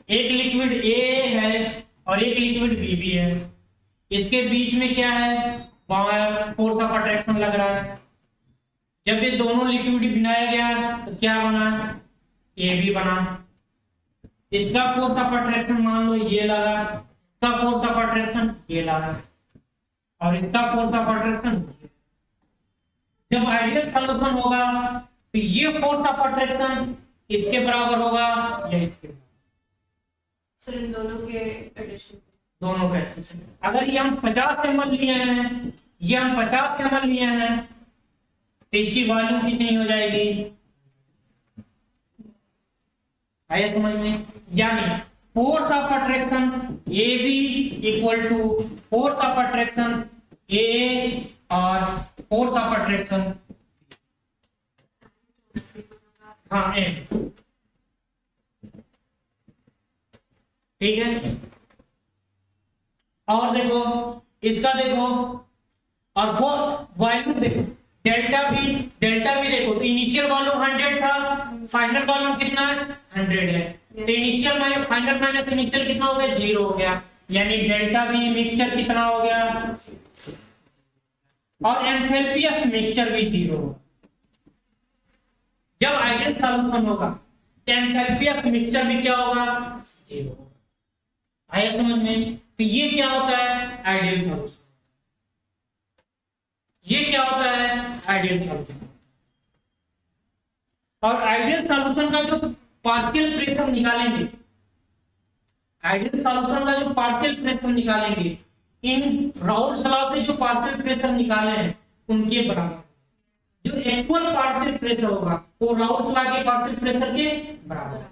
[SPEAKER 1] एक लिक्विड ए है और एक लिक्विड बी भी है, इसके बीच में क्या है, फोर्स ऑफ अट्रैक्शन लग रहा है। जब ये दोनों लिक्विड बनाया गया तो क्या बना, ए बी बना। इसका फोर्स ऑफ अट्रैक्शन मान लो ये लगा, इसका फोर्स ऑफ अट्रैक्शन ये लगा और इसका फोर्स ऑफ अट्रैक्शन। जब आइडियल सॉल्यूशन होगा तो ये फोर्स ऑफ अट्रैक्शन इसके बराबर होगा या इसके बराबर।
[SPEAKER 2] सर इन दोनों के एडिशन,
[SPEAKER 1] दोनों का एडिशन। अगर ये हम 50 ml लिए हैं, ये हम 50 ml लिए हैं तो इसकी वॉल्यूम कितनी हो जाएगी, आया समझ में। यानी force of attraction A B equal to force of attraction A और फोर्स ऑफ अट्रैक्शन हाँ ए। ठीक है, और देखो इसका देखो, और वो वॉल्यूम देखो डेल्टा भी देखो तो इनिशियल वॉल्यूम 100 था, फाइनल वॉल्यूम कितना है 100 है। तो initial minus final minus initial कितना हो गया, 0 हो गया। यानी डेल्टा भी मिक्सचर कितना हो गया, और एंथैल्पी ऑफ मिक्सचर भी 0 होगा। जब आइडियल सॉल्यूशन होगा तो एंथैल्पी ऑफ मिक्सचर भी क्या होगा, 0 होगा। आया समझ में। तो ये क्या होता है, आइडियल सॉल्यूशन। ये क्या होता है, आइडियल सॉल्यूशन। और आइडियल सॉल्यूशन का जो पार्शियल प्रेशर निकालेंगे, आइडियल सॉल्यूशन का जो पार्शियल प्रेशर निकालेंगे, इन राउल्स लॉ से जो पार्शियल प्रेशर निकाले हैं उनके बराबर। जो एक्चुअल पार्शियल प्रेशर होगा वो राउल्स लॉ के पार्शियल प्रेशर के बराबर।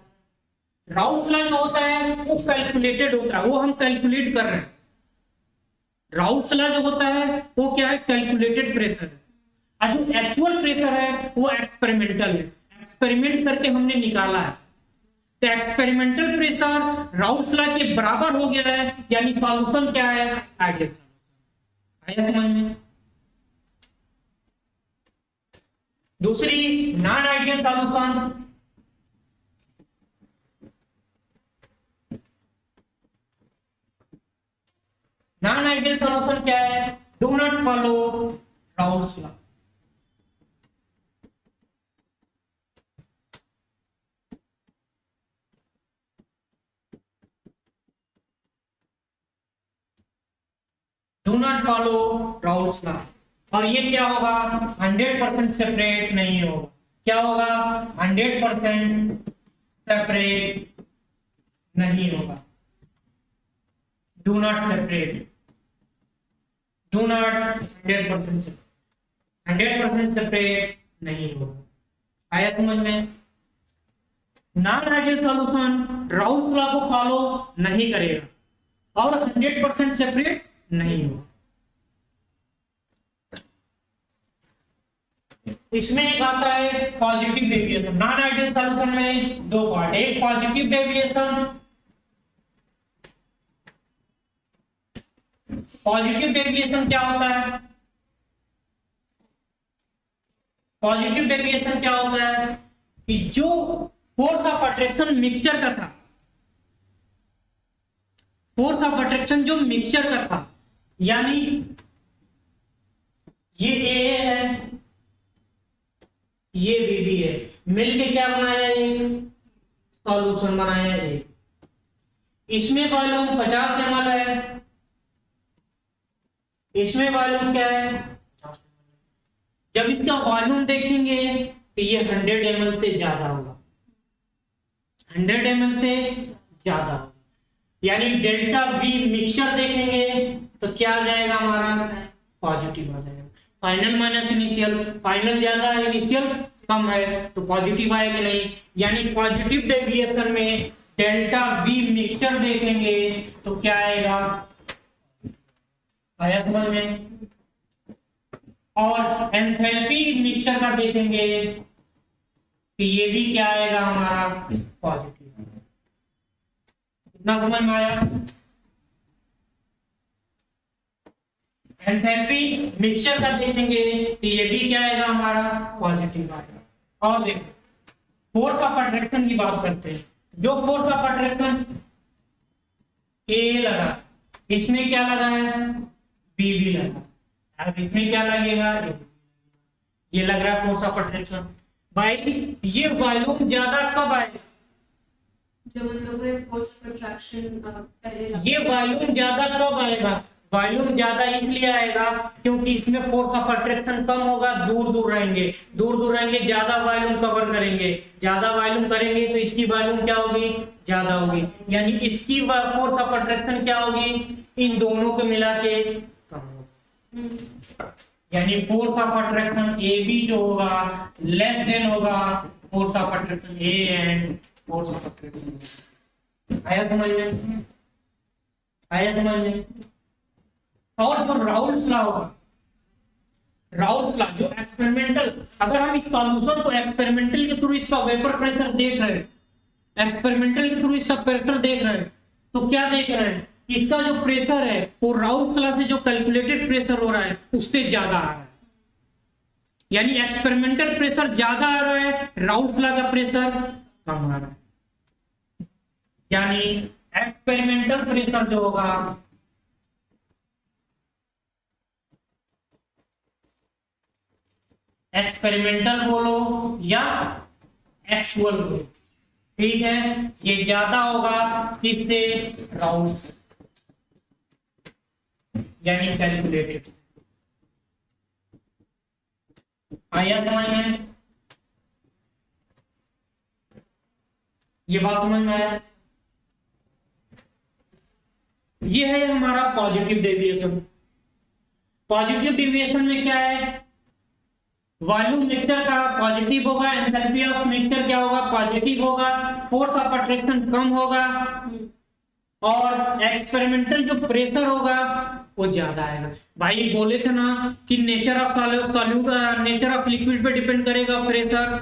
[SPEAKER 1] राउल्स लॉ जो होता है वो कैलकुलेटेड होता है, वो हम कैलकुलेट कर रहे हैं। राउल्स लॉ जो होता है वो क्या है, कैलकुलेटेड प्रेशर है। और जो एक्चुअल प्रेशर है वो एक्सपेरिमेंटल है, एक्सपेरिमेंट करके हमने निकाला है। तो एक्सपेरिमेंटल प्रेशर राउल्स लॉ के बराबर हो गया है, यानी सॉल्यूशन क्या है, आइडियल सॉल्यूशन। आया समझ में। दूसरी non ideal solution, non ideal solution क्या है, do not follow Raoult's law. Do not follow Raoult's law. और ये क्या होगा, 100% सेपरेट नहीं होगा। क्या होगा, 100% सेपरेट नहीं होगा। Do not separate, do not 100% separate नहीं होगा। आया समझ में। Non ideal solution Raoult's law को फॉलो नहीं करेगा और 100% सेपरेट नहीं होगा। इसमें एक आता है positive deviation. Non ideal solution में दो पार्ट, एक पॉजिटिव डेविएशन। पॉजिटिव डेविएशन क्या होता है, पॉजिटिव डेविएशन क्या होता है कि जो फोर्स ऑफ अट्रैक्शन मिक्सचर का था, फोर्स ऑफ अट्रैक्शन जो मिक्सचर का था, यानी ये ए है, ये बी है, मिलके क्या बनाया, एक सॉल्यूशन बनाया एक। इसमें वॉल्यूम 50 ml है, इसमें वॉल्यूम क्या है 50 ml। जब इसका वॉल्यूम देखेंगे तो ये 100 ml से ज्यादा होगा, 100 ml से ज्यादा होगा, यानी डेल्टा वी मिक्सचर देखेंगे तो क्या आ जाएगा हमारा, पॉजिटिव आ जाएगा। फाइनल माइनस इनिशियल, फाइनल ज्यादा है इनिशियल कम है, तो पॉजिटिव आएगा नहीं, यानी पॉजिटिव डेविएशन में डेल्टा वी मिक्सचर देखेंगे तो क्या आएगा, आया समझ में। और एंथैल्पी मिक्सचर का देखेंगे कि ये भी क्या आएगा हमारा, पॉजिटिव। इतना समझ में आया। एंथैल्पी मिक्सचर का देखेंगे तो ये भी क्या आएगा हमारा, पॉजिटिव आएगा। और देखो फोर्स ऑफ अट्रैक्शन की बात करते हैं। जो फोर्स ऑफ अट्रैक्शन ए लगा, इसमें क्या लगा है, बी भी लगा, अब इसमें क्या लगेगा, ये लग रहा है फोर्स ऑफ अट्रैक्शन। भाई ये वॉल्यूम ज्यादा कब आएगा,
[SPEAKER 2] जब उन लोगों में फोर्स ऑफ अट्रैक्शन पहले लगा।
[SPEAKER 1] ये वॉल्यूम ज्यादा कब आएगा, वॉल्यूम ज्यादा इसलिए आएगा क्योंकि इसमें फोर्स ऑफ अट्रैक्शन कम होगा, दूर दूर रहेंगे, दूर दूर रहेंगे, ज्यादा वॉल्यूम कवर करेंगे, ज्यादा वॉल्यूम करेंगे तो इसकी वॉल्यूम क्या होगी, ज्यादा होगी, यानी इसकी फोर्स ऑफ अट्रैक्शन क्या होगी, इन दोनों को मिला के कम होगी। यानी force of attraction A B जो होगा लेस देन होगा force of attraction A and force of attraction. आया समझ में, आया समझ में। और जो राउल्स लॉ होगा, राउल्स लॉ जो एक्सपेरिमेंटल, अगर हम इस सॉल्यूशन को एक्सपेरिमेंटल के थ्रू इसका वेपर प्रेशर देख रहे हैं, एक्सपेरिमेंटल के थ्रू इसका प्रेशर देख रहे हैं, तो क्या देख रहे हैं, इसका जो प्रेशर है वो राउल्स लॉ से जो कैलकुलेटेड प्रेशर हो रहा है उससे ज्यादा आ रहा है, यानी एक्सपेरिमेंटल प्रेशर ज्यादा आ रहा है, राउल्स लॉ का प्रेशर कम आ रहा है। यानी एक्सपेरिमेंटल प्रेशर जो होगा एक्सपेरिमेंटल बोलो या एक्चुअल बोलो, ठीक है, ये ज्यादा होगा किससे, राउल्स यानी कैलकुलेटेड। आया समझ में, ये बात समझ में आया। ये है हमारा पॉजिटिव डेविएशन। पॉजिटिव डेविएशन में क्या है, वॉल्यूम मिक्सचर का पॉजिटिव होगा, एंथैल्पी ऑफ मिक्सचर क्या होगा, पॉजिटिव होगा, फोर्स ऑफ अट्रैक्शन कम होगा, और एक्सपेरिमेंटल जो प्रेशर होगा वो ज्यादा आएगा। भाई बोले थे ना कि nature of solute, nature of liquid पे डिपेंड करेगा प्रेशर।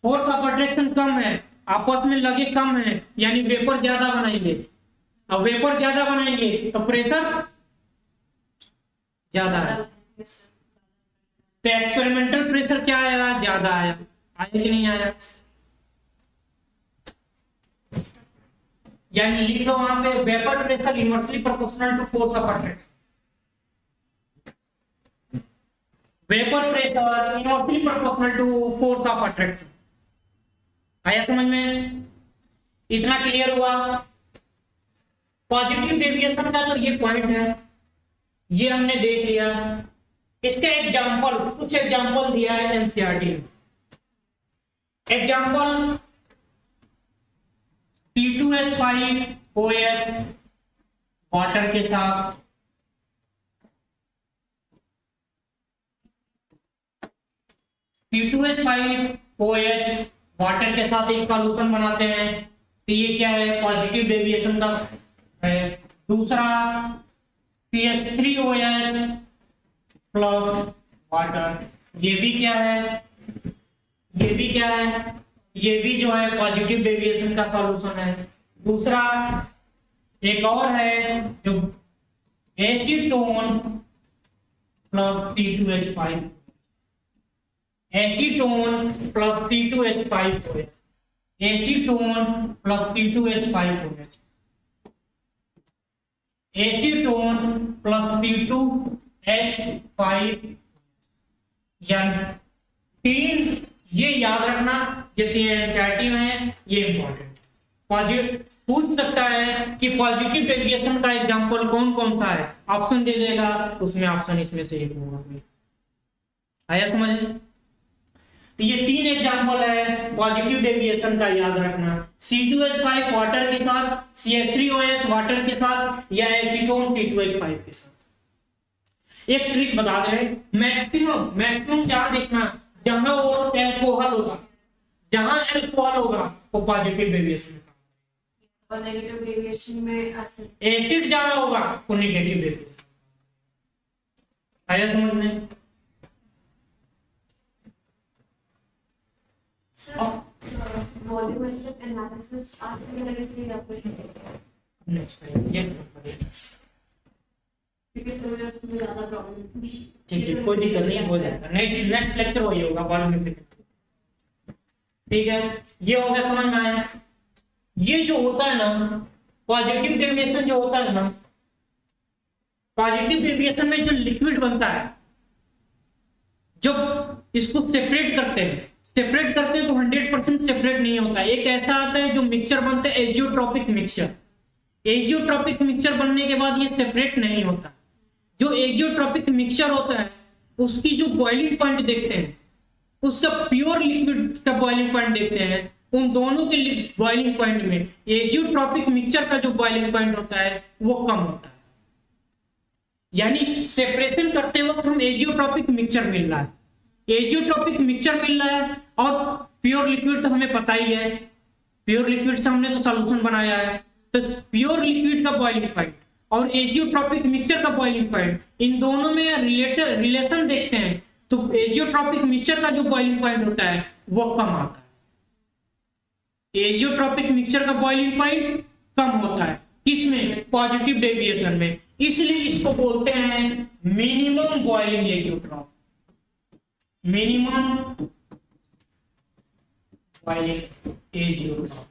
[SPEAKER 1] फोर्स ऑफ अट्रैक्शन कम है, आपस में लगे कम है, यानी वेपर ज्यादा बनाएंगे, अब वेपर ज्यादा बनाएंगे तो प्रेशर ज्यादा है, तो एक्सपेरिमेंटल प्रेशर क्या आएगा, ज्यादा आया, आया कि नहीं आया। यानी लिख लो वहां पे vapour pressure inversely proportional to force of attraction, vapour pressure inversely proportional to force of attraction. आया समझ में, इतना क्लियर हुआ। पॉजिटिव डेविएशन का तो ये पॉइंट है, ये हमने देख लिया। इसका एग्जांपल, कुछ एग्जांपल दिया है एनसीईआरटी में। एग्जांपल C2H5OH वाटर के साथ C2H5OH वाटर के साथ एक सॉल्यूशन बनाते हैं, तो ये क्या है, पॉजिटिव डेविएशन का है। दूसरा CH3OH प्लस वाटर, ये भी क्या है, ये भी क्या है, ये भी जो है पॉजिटिव डेविएशन का सॉल्यूशन है। दूसरा एक और है जो acetone plus C2H5, acetone plus C2H5OH, acetone plus C2H5OH। Acetone plus C2H5, यानी 3, ये याद रखना, ये एनसीईआरटी में है, ये इंपॉर्टेंट। पॉजिटिव पूछ सकता है कि पॉजिटिव डेविएशन का एग्जांपल कौन कौन सा है, ऑप्शन दे देगा, उसमें ऑप्शन इसमें से एक होगा। आया समझ? तो ये 3 एग्जांपल है पॉजिटिव डेविएशन का, याद रखना। C2H5 वाटर के साथ, CH3OH वाटर के साथ, या एसीटोन C2H5 के साथ। एक ट्रिक बता दे, मैक्सिमम क्या देखना, जहां वो एल्कोहल होगा, जहां एल्कोहल होगा वो पॉजिटिव डेविएशन,
[SPEAKER 2] और नेगेटिव डेविएशन में
[SPEAKER 1] एसिड जहां होगा वो नेगेटिव डेविएशन। आया समझ में?
[SPEAKER 2] वॉल्यूमेट्रिक एनालिसिस आपके लिए या फिर
[SPEAKER 1] नेक्स्ट ये
[SPEAKER 2] क्योंकि फिर मुझे उसमें ज्यादा प्रॉब्लम थी।
[SPEAKER 1] ठीक है, कोई दिक्कत नहीं, हो जाएगा। नेक्स्ट लेक्चर वही होगा वॉल्यूमेट्रिक। ठीक है, ये हो गया, समझ में आया? ये जो होता है ना पॉजिटिव डेविएशन, जो होता है ना पॉजिटिव डेविएशन में जो लिक्विड बनता है, जब इसको सेपरेट करते हैं तो 100% सेपरेट नहीं होता। एक ऐसा आता है जो मिक्सचर बनता है, एजियोट्रॉपिक मिक्सचर। एजियोट्रॉपिक मिक्सचर बनने के बाद ये सेपरेट नहीं होता। जो एजियोट्रॉपिक मिक्सचर होता है उसकी जो बॉइलिंग पॉइंट देखते हैं, उसका प्योर लिक्विड का बॉइलिंग पॉइंट देखते हैं, उन दोनों के बॉइलिंग पॉइंट में एजियोट्रॉपिक मिक्सचर का जो बॉइलिंग पॉइंट होता है वो कम होता है। यानी सेपरेशन करते वक्त हम एजियोट्रॉपिक मिक्सचर मिल रहा है, एजियोट्रॉपिक मिक्सचर मिल रहा है, और प्योर लिक्विड तो हमें पता ही है, प्योर लिक्विड से हमने तो सॉल्यूशन बनाया है। तो प्योर लिक्विड का बॉइलिंग पॉइंट और एजियोट्रॉपिक मिक्सचर का बॉइलिंग पॉइंट, इन दोनों में रिलेशन देखते हैं तो एजियोट्रॉपिक मिक्सचर का जो बॉइलिंग पॉइंट होता है वो कम आता है। एजियोट्रॉपिक मिक्सचर का बॉइलिंग पॉइंट कम होता है, किसमें? पॉजिटिव डेविएशन में। इसलिए इसको बोलते हैं minimum boiling azeotrope, minimum boiling azeotrope,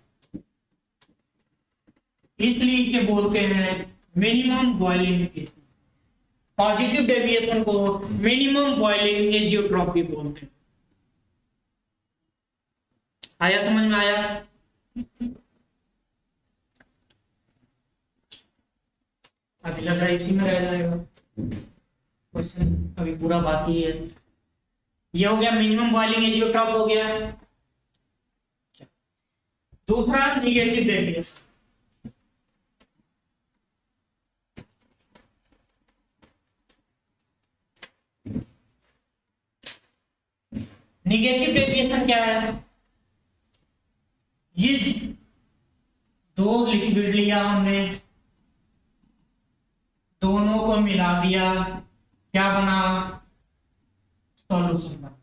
[SPEAKER 1] इसलिए इसे बोलते हैं मिनिमम बॉइलिंग। पॉजिटिव डेविएशन को मिनिमम बॉइलिंग एजियोट्रॉप भी बोलते हैं। आया समझ में? आया? अभी लग रहा है इसी में रह जाएगा क्वेश्चन, अभी पूरा बाकी है। ये हो गया मिनिमम बॉइलिंग एजियोट्रॉप हो गया। दूसरा निगेटिव डेविएशन। निगेटिव डेविएशन क्या है? ये 2 लिक्विड लिया हमने, दोनों को मिला दिया, क्या बना? सॉल्यूशन बना।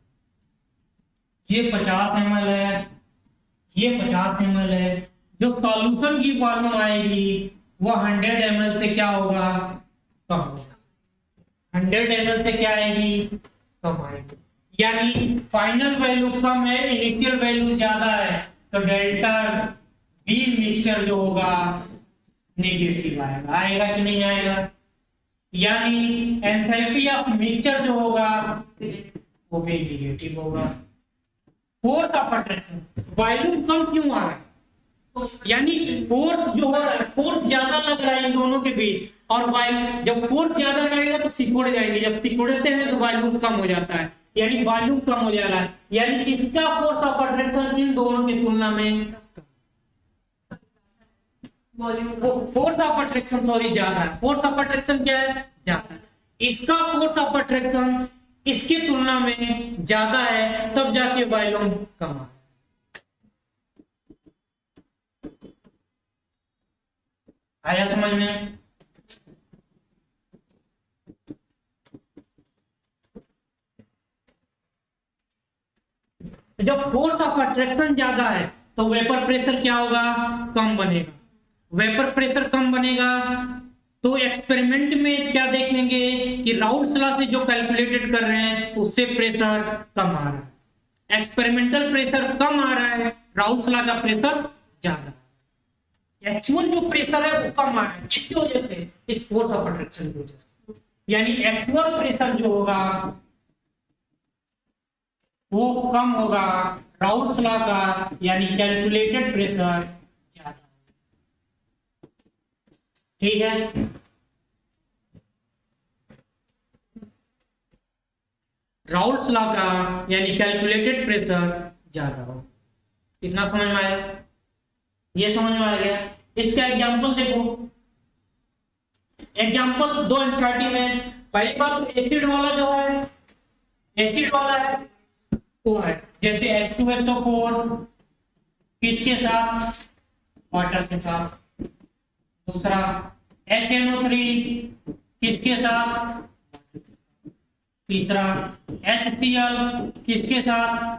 [SPEAKER 1] ये 50 ml है, ये 50 ml है। जो सॉल्यूशन की वॉल्यूम आएगी वो 100 ml से क्या होगा? कम होगा। 100 ml से क्या आएगी? कम आएगी। यानी फाइनल वैल्यू कम है, इनिशियल वैल्यू ज्यादा है, तो डेल्टा बी मिक्सचर जो होगा नेगेटिव आएगा। आएगा कि नहीं आएगा? यानी एंथैल्पी ऑफ मिक्सचर जो होगा वो भी नेगेटिव होगा। फोर्स ऑफ अट्रैक्शन, वॉल्यूम कम क्यों आ रहा है? यानी फोर्स जो हो रहा है, फोर्स ज्यादा लग रहा है इन दोनों के बीच, और जब फोर्स ज्यादा रहेगा तो सिकुड़ जाएंगे, जब सिकुड़ते हैं तो वॉल्यूम कम हो जाता है, यानी वॉल्यूम कम हो जा रहा है। यानी इसका फोर्स ऑफ अट्रैक्शन इन दोनों की तुलना में फोर्स ऑफ अट्रैक्शन ज्यादा है। फोर्स ऑफ अट्रैक्शन क्या है? ज्यादा है। इसका फोर्स ऑफ अट्रैक्शन इसकी तुलना में ज्यादा है, तब जाके वॉल्यूम कम है। आया समझ में? जब फोर्स ऑफ अट्रैक्शन ज्यादा है तो वेपर प्रेशर क्या होगा? कम बनेगा। वेपर प्रेशर कम बनेगा तो एक्सपेरिमेंट में क्या देखेंगे कि राउल्ट्स लॉ से जो कैलकुलेटेड कर रहे हैं उससे प्रेशर कम आ रहा है। एक्सपेरिमेंटल प्रेशर कम आ रहा है, राउल्ट्स लॉ का प्रेशर ज्यादा। एक्चुअल जो प्रेशर है वो कम आ रहा है, किसकी वजह से? इस फोर्स ऑफ अट्रैक्शन की वजह से। यानी एक्चुअल प्रेशर जो होगा वो कम होगा, राउल्ट्स लॉ का यानी कैलकुलेटेड प्रेशर ज्यादा। ठीक है, राउल्ट्स लॉ का यानी कैलकुलेटेड प्रेशर ज्यादा हो। इतना समझ में आया? ये समझ में आ गया? इसका एग्जांपल देखो, एग्जांपल दो एनसीईआरटी में। पहली बात तो एसिड वाला जो है, एसिड वाला है वो है जैसे H2SO4 किसके साथ? वाटर के साथ। दूसरा HNO3 किसके साथ? तीसरा HCl किसके साथ?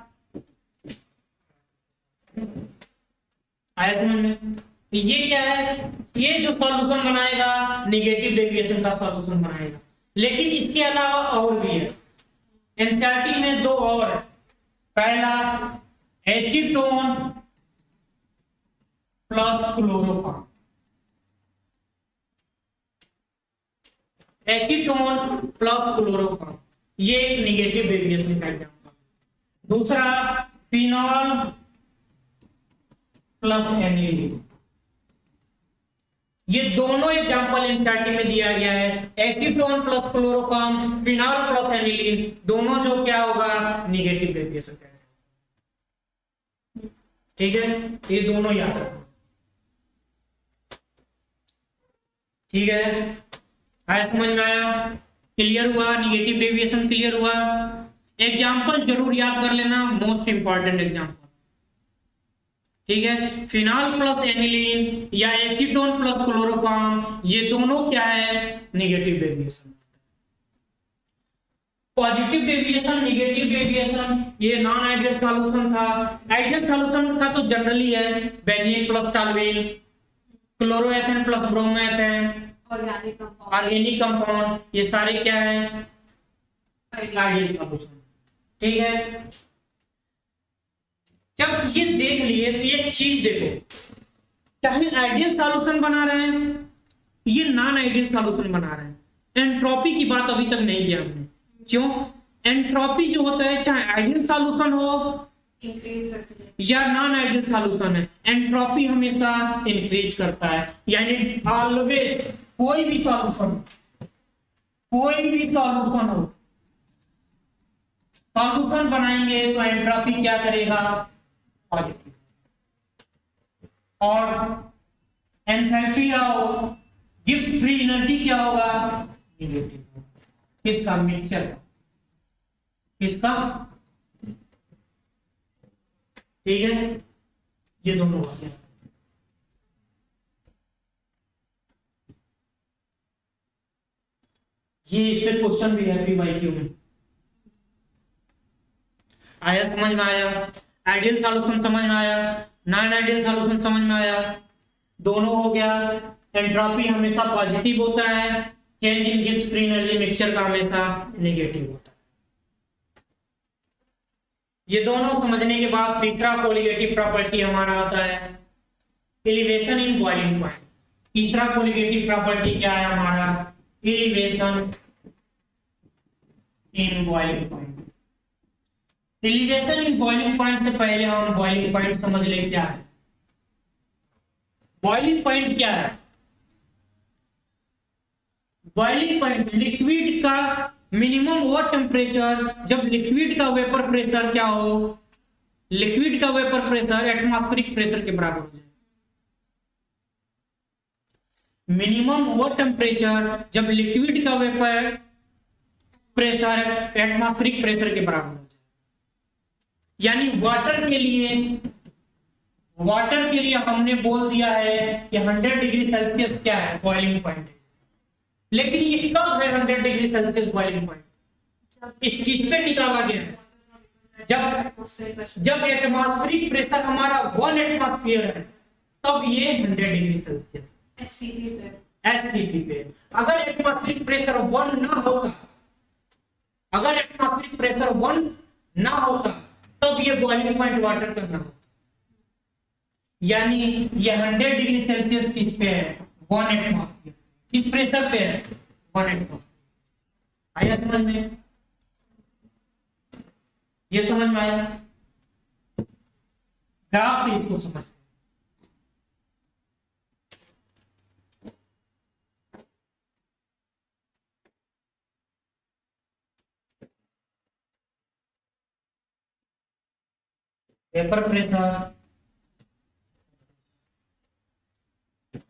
[SPEAKER 1] आया समझ में? ये क्या है? ये जो सॉल्यूशन बनाएगा नेगेटिव डेविएशन का सॉल्यूशन बनाएगा। लेकिन इसके अलावा और भी है एनसीईआरटी में, दो और। पहला acetone plus chloroform, acetone plus chloroform, ये एक निगेटिव डेविएशन का एग्जांपल। दूसरा फिनॉल प्लस एनिलीन, ये दोनों एग्जांपल एनसीईआरटी में दिया गया है। Acetone plus chloroform, phenol plus aniline, दोनों जो क्या होगा? निगेटिव डेविएशन का। ठीक है, ये दोनों याद रखो। ठीक है, आया समझ में आया? क्लियर हुआ? निगेटिव डेविएशन क्लियर हुआ? एग्जांपल जरूर याद कर लेना, मोस्ट इंपॉर्टेंट एग्जांपल। ठीक है, फिनॉल प्लस एनिलीन या एसीटोन प्लस क्लोरोफॉर्म, ये दोनों क्या है? Negative deviation. Positive deviation, negative deviation, ये नॉन आइडियल सॉल्यूशन था। आइडियल सॉल्यूशन का तो जनरली है benzene plus toluene, chloroethane plus bromoethane, organic compound, ये सारे क्या है? Ideal solution. ठीक है, जब ये देख लिए तो एक चीज देखो, चाहे आइडियल सॉल्यूशन बना रहे हैं, ये नॉन आइडियल सॉल्यूशन बना रहे हैं, एंट्रोपी की बात अभी तक नहीं किया हमने। क्यों? एंट्रोपी जो होता है, चाहे आइडियल सॉल्यूशन हो
[SPEAKER 2] इंक्रीज करती है
[SPEAKER 1] या नॉन आइडियल सॉल्यूशन है, एंट्रोपी हमेशा इंक्रीज करता है। यानी ऑलवेज कोई भी सॉल्यूशन हो, सॉल्यूशन बनाएंगे तो एंट्रोपी क्या करेगा? पॉजिटिव। और एंथैल्पी हो, गिब्स फ्री एनर्जी क्या होगा? नेगेटिव। किसका? मिक्सचर का। किसका? ठीक है, ये दोनों हो गया। ये इस पे क्वेश्चन भी है PYQ में। आया समझ में? आया? आइडियल सॉल्यूशन समझ में आया, नॉन आइडियल सॉल्यूशन समझ में आया, दोनों हो गया। एंट्रोपी हमेशा पॉजिटिव होता है, change in Gibbs free energy mixture का हमेशा नेगेटिव होता है। ये दोनों समझने के बाद तीसरा कोलिगेटिव प्रॉपर्टी हमारा आता है एलिवेशन इन बॉइलिंग पॉइंट। तीसरा कोलिगेटिव प्रॉपर्टी क्या है हमारा? Elevation in boiling point. Elevation in boiling point से पहले हम बॉइलिंग पॉइंट समझ ले क्या है। बॉइलिंग पॉइंट क्या है? बॉइलिंग पॉइंट लिक्विड का मिनिमम वो टेम्परेचर जब लिक्विड का वेपर प्रेशर क्या हो? लिक्विड का वेपर प्रेशर एटमॉस्फेरिक प्रेशर के बराबर हो जाए। मिनिमम वो टेम्परेचर जब लिक्विड का वेपर प्रेशर एटमॉस्फेरिक प्रेशर के बराबर हो जाए। यानी वाटर के लिए हमने बोल दिया है कि 100 डिग्री सेल्सियस क्या है? बॉइलिंग पॉइंट है। लेकिन ये कब है 100 डिग्री सेल्सियस बॉइलिंग पॉइंट? इस किस पे निकाला गया है? जब एटमॉस्फेरिक प्रेशर हमारा 1 एटमॉस्फेयर है तब ये 100 डिग्री सेल्सियस एसटीपी पे। अगर एटमॉस्फेरिक प्रेशर 1 ना होता, अगर एटमॉस्फेरिक प्रेशर 1 ना होता तब ये बॉइलिंग पॉइंट वाटर का ना होता। यानी ये 100 डिग्री सेल्सियस किस पे है? 1 एटमॉस्फेयर। किस प्रेशर पे है? 1 एटमॉस्फेयर। आया समझ में? ये समझ में आया? ग्राफ से इसको समझते हैं। वेपर प्रेशर,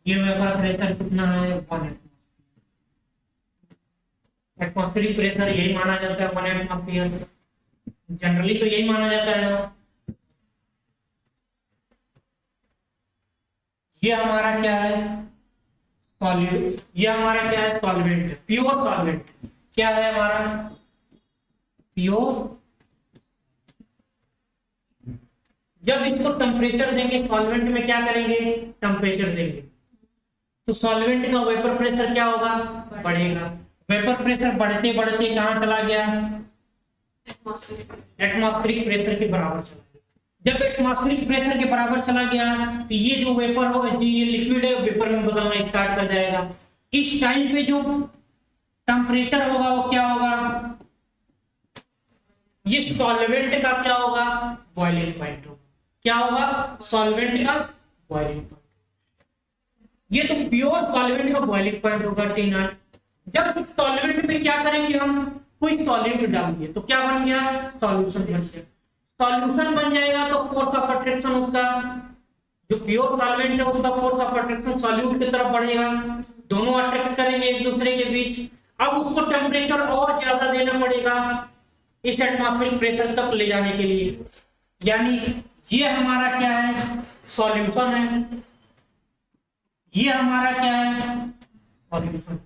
[SPEAKER 1] ये वेपर प्रेशर कितना है? 1 एटमॉस्फेरिक प्रेशर यही माना जाता है 1 एटमॉस्फेयर। जनरली तो यही माना जाता है ना। ये हमारा क्या है? सॉल्यूट। ये हमारा क्या है? सॉल्वेंट है, प्योर सॉल्वेंट। क्या है हमारा? प्योर। जब इसको टेम्परेचर देंगे सॉल्वेंट में, क्या करेंगे? टेम्परेचर देंगे तो सॉल्वेंट का वेपर प्रेशर क्या होगा? बढ़ेगा। वेपर प्रेशर बढ़ते बढ़ते कहां चला गया? एटमॉस्फेरिक प्रेशर के बराबर चला गया। जब एटमॉस्फेरिक प्रेशर के बराबर चला गया तो ये जो वेपर होगा, ये लिक्विड है, वेपर में बदलना स्टार्ट कर जाएगा। इस टाइम पे जो टेम्परेचर होगा वो क्या होगा? ये सॉल्वेंट का क्या होगा? बॉइलिंग पॉइंट होगा। क्या होगा? सॉल्वेंट का बॉइलिंग पॉइंट। ये तो प्योर सॉल्वेंट का बॉइलिंग पॉइंट होगा T0। जब इस सॉल्वेंट में क्या करेंगे हम? कोई सॉल्यूट डालेंगे तो क्या बन गया? सॉल्यूशन बन गया। सॉल्यूशन बन जाएगा तो फोर्स ऑफ अट्रैक्शन उसका, जो प्योर सॉल्वेंट है उसका फोर्स ऑफ अट्रैक्शन सॉल्यूट की तरफ बढ़ेगा। दोनों अट्रैक्ट करेंगे एक दूसरे के बीच। अब उसको टेम्परेचर और ज्यादा देना पड़ेगा इस एटमॉस्फेरिक प्रेशर तक ले जाने के लिए। यानी ये हमारा क्या है? सॉल्यूशन है। ये हमारा क्या है? सॉल्यूशन।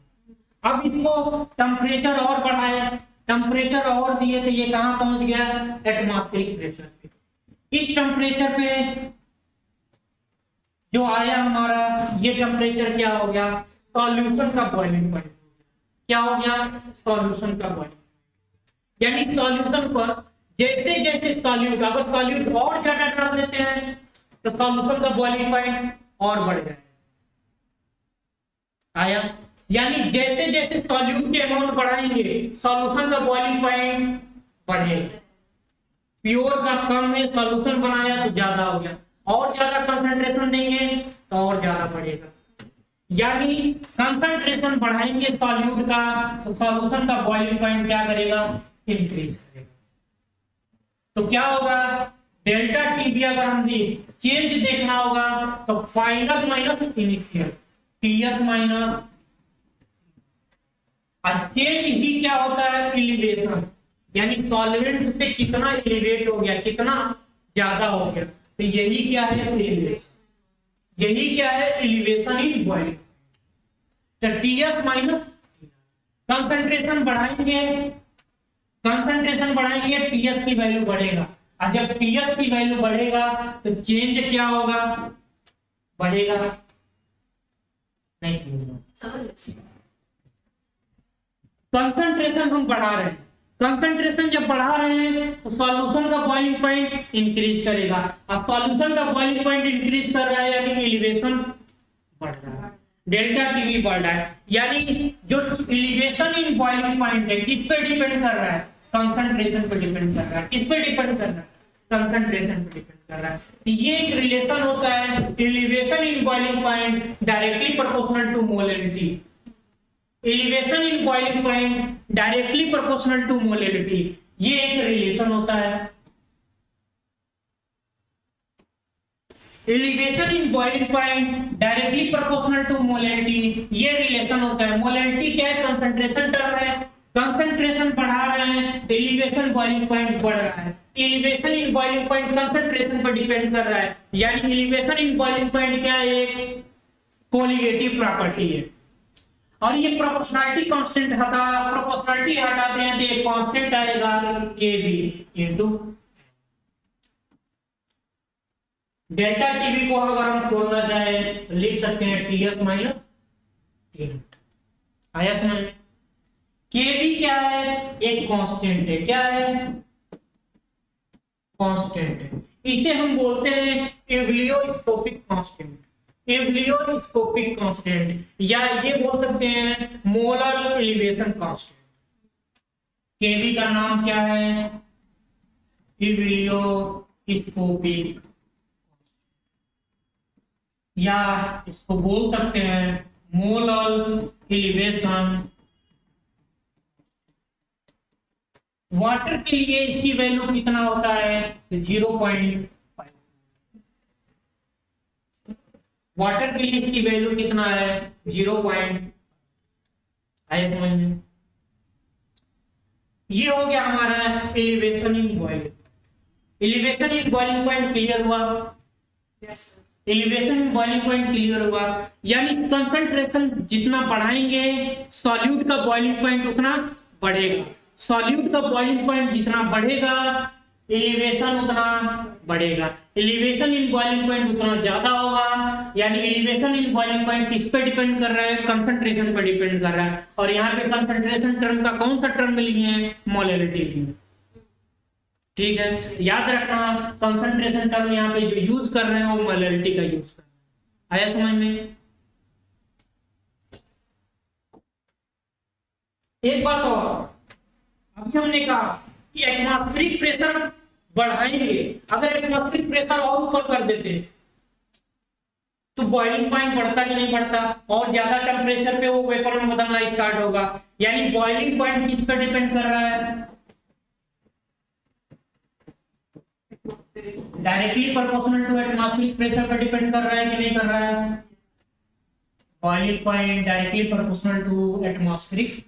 [SPEAKER 1] अब इसको टेम्परेचर और बढ़ाए, टेम्परेचर और दिए तो ये कहां पहुंच गया? एटमॉस्फेरिक प्रेशर पे। इस टेम्परेचर पे जो आया हमारा, ये टेम्परेचर क्या हो गया? सॉल्यूशन का बॉइलिंग पॉइंट। क्या हो गया? सॉल्यूशन का बॉइलिंग। यानी सॉल्यूशन पर जैसे जैसे सॉल्यूट, अगर सॉल्यूट और ज्यादा डाल देते हैं तो सॉल्यूशन का बॉइलिंग पॉइंट और बढ़ जाएगा। आया? यानी जैसे जैसे सॉल्यूट के अमाउंट बढ़ाएंगे सॉल्यूशन का बॉइलिंग पॉइंट बढ़ेगा। प्योर का कम है, सॉल्यूशन बनाया तो ज्यादा हो गया, और ज्यादा कंसंट्रेशन देंगे तो और ज्यादा बढ़ेगा। यानी कंसंट्रेशन बढ़ाएंगे सॉल्यूट का तो सॉल्यूशन का बॉइलिंग पॉइंट क्या करेगा? इंक्रीज करेगा। तो क्या होगा? डेल्टा टी भी अगर हम चेंज देखना होगा तो final minus initial, TS minus. Change ही क्या होता है? एलिवेशन। यानी सॉल्वेंट से कितना एलिवेट हो गया, कितना ज्यादा हो गया, तो यही क्या है? एलिवेशन। यही क्या है? Elevation in boiling. तो टीएस माइनस कंसंट्रेशन बढ़ाएंगे, कंसंट्रेशन बढ़ाएंगे टीएस की वैल्यू बढ़ेगा, और जब टीएस की वैल्यू बढ़ेगा तो चेंज क्या होगा? बढ़ेगा। नहीं समझ? कंसंट्रेशन हम बढ़ा रहे हैं, कंसंट्रेशन जब बढ़ा रहे हैं तो सॉल्यूशन का बॉइलिंग पॉइंट इंक्रीज करेगा, और सॉल्यूशन का बॉइलिंग पॉइंट इंक्रीज कर रहा है यानी एलिवेशन बढ़ रहा है, डेल्टा टीवी बढ़ रहा है। यानी जो एलिवेशन इन बॉइलिंग पॉइंट है किस पे डिपेंड कर रहा है? कंसंट्रेशन पे डिपेंड कर रहा है। किस पे डिपेंड कर रहा है? कंसंट्रेशन पे डिपेंड कर रहा है। ये एक रिलेशन होता है, elevation in boiling point directly proportional to molarity. Elevation in boiling point directly proportional to molarity, ये एक रिलेशन होता है। Elevation in boiling point directly proportional to molarity, ये रिलेशन होता है। मोलैरिटी क्या है? कंसंट्रेशन टर्म है। कंसंट्रेशन बढ़ा रहे हैं, एलिवेशन बॉइलिंग पॉइंट बढ़ रहा है। Elevation in boiling point concentration पर डिपेंड कर रहा है, यानी एलिवेशन इन बॉइलिंग पॉइंट क्या है? एक कोलिगेटिव प्रॉपर्टी है। और ये प्रोपोर्शनलिटी कांस्टेंट प्रोपोर्शनलिटी हटाते हैं तो एक कांस्टेंट आएगा केबी इनटू डेल्टा टीबी को अगर हम खोलना चाहे तो लिख सकते हैं टीएस माइनस टी नॉट। आया समझ में? केबी क्या है? एक कांस्टेंट है। क्या है? कांस्टेंट है। इसे हम बोलते हैं एवलियोस्कोपिक कांस्टेंट, एवलियोस्कोपिक कांस्टेंट, या ये बोल सकते हैं मोलर एलिवेशन कांस्टेंट। केवी का नाम क्या है? एवलियोस्कोपिक, या इसको बोल सकते हैं मोलर एलिवेशन। वाटर के लिए इसकी वैल्यू कितना होता है? 0.5। वाटर के लिए इसकी वैल्यू कितना है? 0.5। आए समझ में? ये हो गया हमारा elevation in boiling. Elevation in boiling point clear हुआ?
[SPEAKER 2] Yes sir.
[SPEAKER 1] Elevation in boiling point clear हुआ, यानी कंसंट्रेशन जितना बढ़ाएंगे सॉल्यूट का बॉइलिंग पॉइंट उतना बढ़ेगा। सॉल्यूट का बॉइलिंग पॉइंट जितना बढ़ेगा एलिवेशन उतना बढ़ेगा। एलिवेशन इन बॉइलिंग पॉइंट उतना ज्यादा होगा, यानी एलिवेशन इन बॉइलिंग पॉइंट किस पे डिपेंड कर रहा है? कंसंट्रेशन पर डिपेंड कर रहा है। और यहाँ पे कंसंट्रेशन टर्म का कौन सा टर्म लिए हैं? मोलैरिटी लिए। ठीक है, याद रखना कंसंट्रेशन टर्म यहाँ पे जो यूज कर रहे हैं वो मोलैरिटी का यूज कर रहे हैं। आया समझ में? एक बात और, अभी हमने कहा कि एटमॉस्फेरिक प्रेशर बढ़ाएंगे, अगर एटमॉस्फेरिक प्रेशर और ऊपर कर देते तो बॉइलिंग पॉइंट बढ़ता कि नहीं बढ़ता? और ज्यादा टेम्परेचर पे वो वेपर में बदलना स्टार्ट होगा। यानी बॉइलिंग पॉइंट किस पे डिपेंड कर रहा है? Directly proportional to atmospheric pressure पर डिपेंड कर रहा है कि नहीं कर रहा है? Boiling point directly proportional to atmospheric.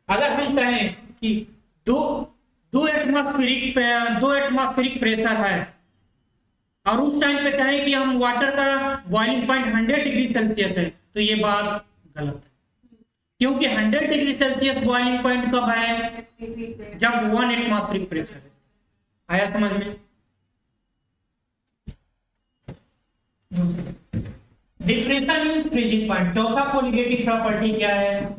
[SPEAKER 1] अगर हम कहें कि दो एटमॉस्फेरिक प्रेशर है और उस टाइम पे कहें कि हम वाटर का बॉइलिंग पॉइंट 100 डिग्री सेल्सियस है, तो ये बात गलत है, क्योंकि 100 डिग्री सेल्सियस बॉइलिंग पॉइंट कब है? जब 1 एटमॉस्फेरिक प्रेशर है। आया समझ में? डिप्रेशन इन फ्रीजिंग पॉइंट, चौथा कोलिगेटिव प्रॉपर्टी क्या है?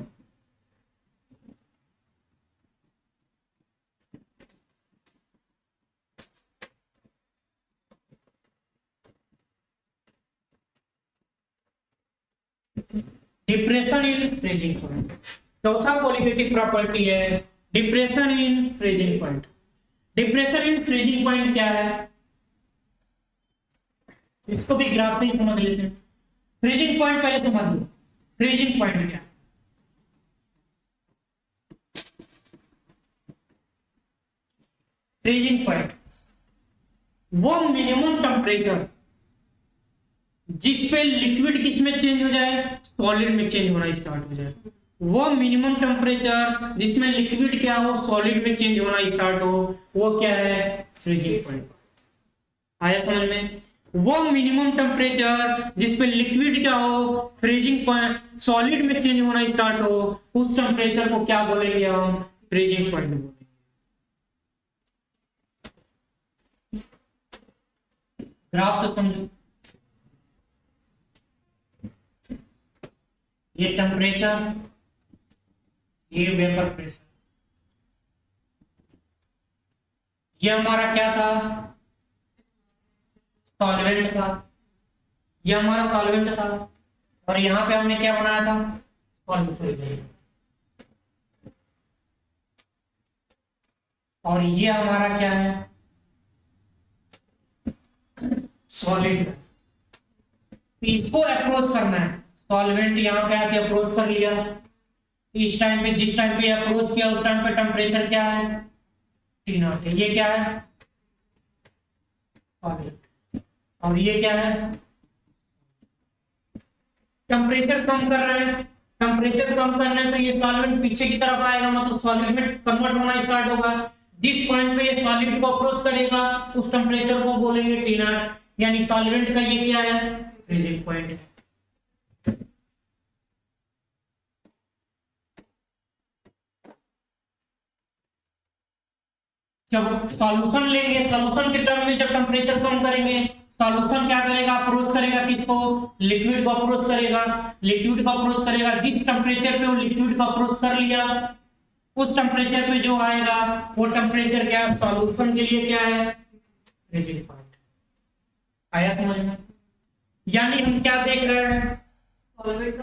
[SPEAKER 1] डिप्रेशन इन फ्रीजिंग पॉइंट, चौथा कोलिगेटिव प्रॉपर्टी है depression in freezing point. Depression in freezing point क्या है? इसको भी ग्राफ से ही समझ लेते हैं। फ्रीजिंग पॉइंट पहले समझ लो, फ्रीजिंग पॉइंट क्या? फ्रीजिंग पॉइंट वो मिनिमम टेम्परेचर जिस पे लिक्विड किस में चेंज हो जाए? सॉलिड में चेंज होना स्टार्ट हो जाए। वो मिनिमम टेम्परेचर जिसमें लिक्विड क्या हो? सॉलिड में चेंज होना स्टार्ट हो, वो क्या है? Freezing point. आया समझ में? वो मिनिमम टेम्परेचर जिसपे लिक्विड क्या हो? फ्रीजिंग पॉइंट, सॉलिड में चेंज होना स्टार्ट हो, उस टेम्परेचर को क्या बोलेंगे हम? फ्रीजिंग पॉइंट बोलेंगे। ग्राफ से समझो, ये टेम्परेचर, ये वेपर प्रेशर, ये हमारा क्या था? सॉल्वेंट था। ये हमारा सॉल्वेंट था और यहाँ पे हमने क्या बनाया था? सॉल्वेंट। और ये हमारा क्या है? सॉलिड। इसको अप्रोच करना है। सॉल्वेंट यहाँ पे आके अप्रोच कर लिया, इस टाइम पे, जिस टाइम पे अप्रोच किया उस टाइम पे टेम्परेचर क्या है? T0 है। ये क्या है? सॉल्वेंट। और ये क्या है? टेम्परेचर कम कर रहे हैं। टेम्परेचर कम करना है तो ये सॉल्वेंट पीछे की तरफ आएगा, मतलब सॉलिड में कन्वर्ट होना स्टार्ट होगा। जिस पॉइंट पे ये सॉलिड को अप्रोच करेगा उस टेम्परेचर को बोलेंगे T0, यानी सॉल्वेंट का ये क्या है? फ्रीजिंग पॉइंट है। जब सॉल्यूशन लेंगे, सॉल्यूशन के टर्म में जब टेम्परेचर कम करेंगे, सॉल्यूशन क्या करेगा? अप्रोच करेगा किसको? लिक्विड को अप्रोच करेगा। लिक्विड को अप्रोच करेगा, जिस टेम्परेचर पे वो लिक्विड को अप्रोच कर लिया उस टेम्परेचर पे जो आएगा वो टेम्परेचर क्या है, सॉल्यूशन के लिए क्या है, फ्रीजिंग पॉइंट। आया समझ में? यानी हम क्या देख रहे हैं, सॉल्वेंट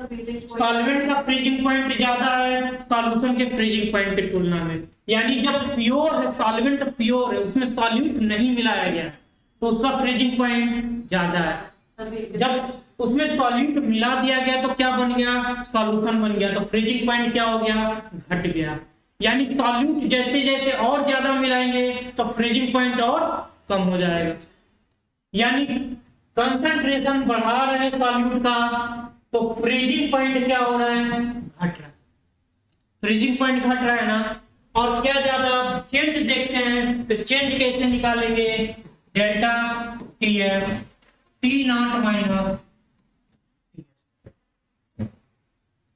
[SPEAKER 1] का फ्रीजिंग पॉइंट ज्यादा है सॉल्यूशन के फ्रीजिंग पॉइंट की तुलना में। यानी जब प्योर है, सॉल्वेंट प्योर है, उसमें सॉल्यूट नहीं मिलाया गया तो उसका फ्रीजिंग पॉइंट ज्यादा है। जब उसमें सॉल्यूट मिला दिया गया तो क्या बन गया, सॉल्यूशन बन गया, तो फ्रीजिंग पॉइंट क्या हो गया, घट गया। यानी सॉल्यूट जैसे जैसे और ज्यादा मिलाएंगे तो फ्रीजिंग पॉइंट और कम हो जाएगा। यानी कंसंट्रेशन बढ़ा रहे हैं सॉल्यूट का तो फ्रीजिंग पॉइंट क्या हो रहा है, घट रहा है। फ्रीजिंग पॉइंट घट रहा है ना। और क्या ज्यादा चेंज देखते हैं तो चेंज कैसे निकालेंगे, delta T F T not minus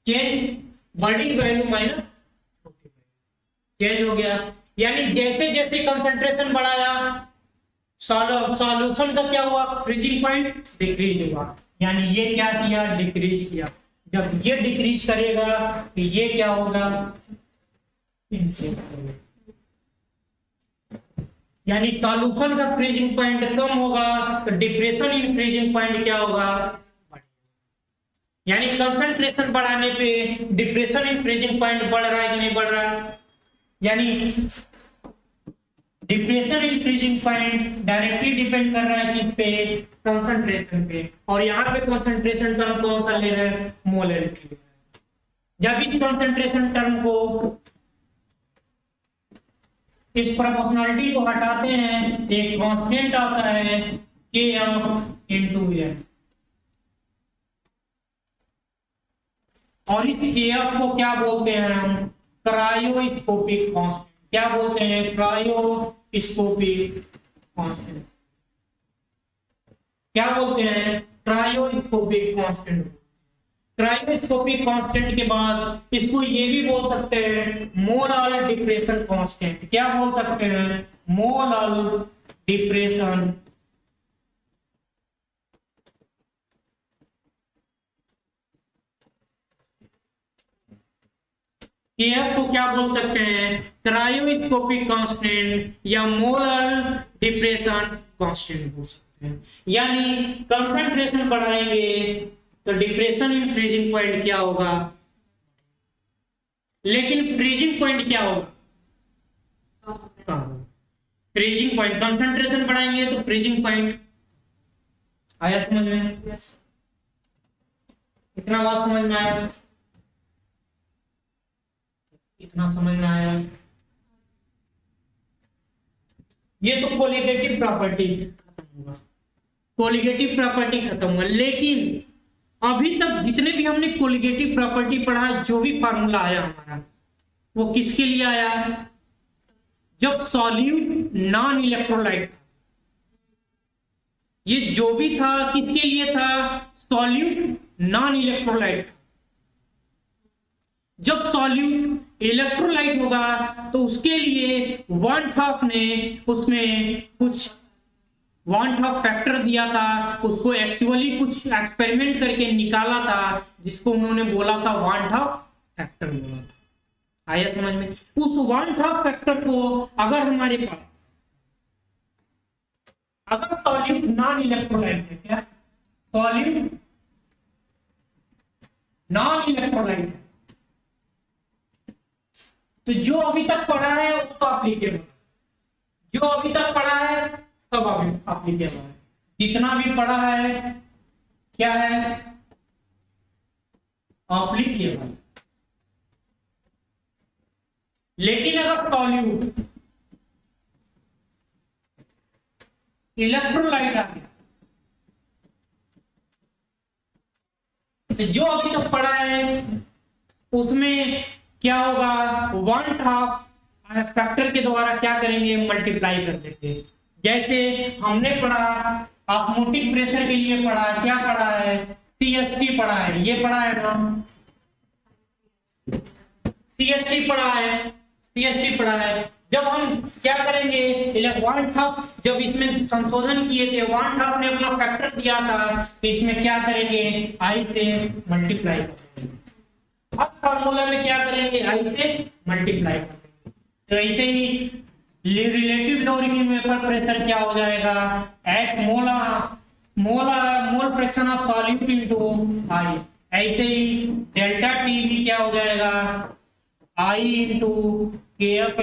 [SPEAKER 1] change बड़ी वैल्यू माइनस चेंज हो गया। यानी जैसे जैसे कंसंट्रेशन बढ़ाया सॉल्यूशन का क्या हुआ, फ्रीजिंग पॉइंट डिक्रीज हुआ। यानी ये क्या किया, डिक्रीज किया। जब ये डिक्रीज करेगा तो ये क्या होगा, इंक्रीज करेगा। यानी सॉल्यूशन का फ्रीजिंग पॉइंट कम होगा तो डिप्रेशन इन फ्रीजिंग पॉइंट क्या होगा, यानी कंसंट्रेशन बढ़ाने पे डिप्रेशन इन फ्रीजिंग पॉइंट बढ़ रहा है कि नहीं बढ़ रहा है। यानी depression in freezing point directly depend कर रहा है किस पे, कंसंट्रेशन पे। और यहाँ पे कंसंट्रेशन टर्म कौन सा ले रहे हैं, मोलरिटी। जब इस कंसंट्रेशन टर्म को, इस प्रोपोर्शनलिटी को हटाते हैं तो एक कांस्टेंट आता है Kf into n। और इस Kf को क्या बोलते हैं हम, क्रायोस्कोपिक कांस्टेंट। क्या बोलते हैं, क्रायोस्कोपिक कांस्टेंट। क्या बोलते हैं, क्रायोस्कोपिक कांस्टेंट। क्रायोस्कोपिक कांस्टेंट के बाद इसको ये भी बोल सकते हैं मोलर डिप्रेशन कांस्टेंट। क्या बोल सकते हैं, मोलर डिप्रेशन केएफ को क्या बोल सकते हैं, क्रायोस्कोपिक कांस्टेंट या मोलर डिप्रेशन कांस्टेंट बोल सकते हैं। यानी कंसंट्रेशन बढ़ाएंगे तो डिप्रेशन इन फ्रीजिंग पॉइंट क्या होगा, लेकिन फ्रीजिंग पॉइंट क्या होगा, कम होगा। फ्रीजिंग पॉइंट, कंसंट्रेशन बढ़ाएंगे तो फ्रीजिंग पॉइंट। आया समझ में?
[SPEAKER 2] yes.
[SPEAKER 1] इतना बात समझ में आया, इतना समझ में आया। ये तो कोलिगेटिव प्रॉपर्टी खत्म हुआ, कोलिगेटिव प्रॉपर्टी खत्म हुआ। लेकिन अभी तक जितने भी हमने कोलिगेटिव प्रॉपर्टी पढ़ा, जो भी फार्मूला आया हमारा, वो किसके लिए आया, जब सॉल्यूट नॉन इलेक्ट्रोलाइट था। ये जो भी था किसके लिए था, सॉल्यूट नॉन इलेक्ट्रोलाइट था। जब सॉल्यूट इलेक्ट्रोलाइट होगा तो उसके लिए वान हॉफ ने उसमें कुछ वान हॉफ फैक्टर दिया था, उसको एक्चुअली कुछ एक्सपेरिमेंट करके निकाला था, जिसको उन्होंने बोला था वान हॉफ फैक्टर बोला था। आया समझ में? उस वान हॉफ फैक्टर को अगर हमारे पास, अगर सॉल्यूट नॉन इलेक्ट्रोलाइट है, क्या सॉल्यूट नॉन इलेक्ट्रोलाइट है, तो जो अभी तक पढ़ा है वो तो एप्लीकेबल, जो अभी तक पढ़ा है सब एप्लीकेबल है। जितना भी पढ़ा है क्या है, एप्लीकेबल। लेकिन अगर सॉल्यूट इलेक्ट्रोलाइट आ गया तो जो अभी तक पढ़ा है उसमें क्या होगा, वन हाफ फैक्टर के द्वारा क्या करेंगे, मल्टीप्लाई कर देंगे। जैसे हमने पढ़ा ऑस्मोटिक प्रेशर के लिए पढ़ा, क्या पढ़ा है, CST पढ़ा है, ये पढ़ा है ना, CST पढ़ा है, CST पढ़ा है। जब हम क्या करेंगे, वन हाफ, जब इसमें संशोधन किए थे, वन हाफ ने अपना फैक्टर दिया था, तो इसमें क्या करेंगे, आई से मल्टीप्लाई करेंगे। अब फार्मूला में क्या करेंगे, आई से मल्टीप्लाई कर देंगे। तो ऐसे ही रिलेटिव लो वर्किंग वेपर प्रेशर क्या हो जाएगा, x mole fraction of solute into I. ऐसे ही डेल्टा टी भी क्या हो जाएगा, आई इंटू के एफ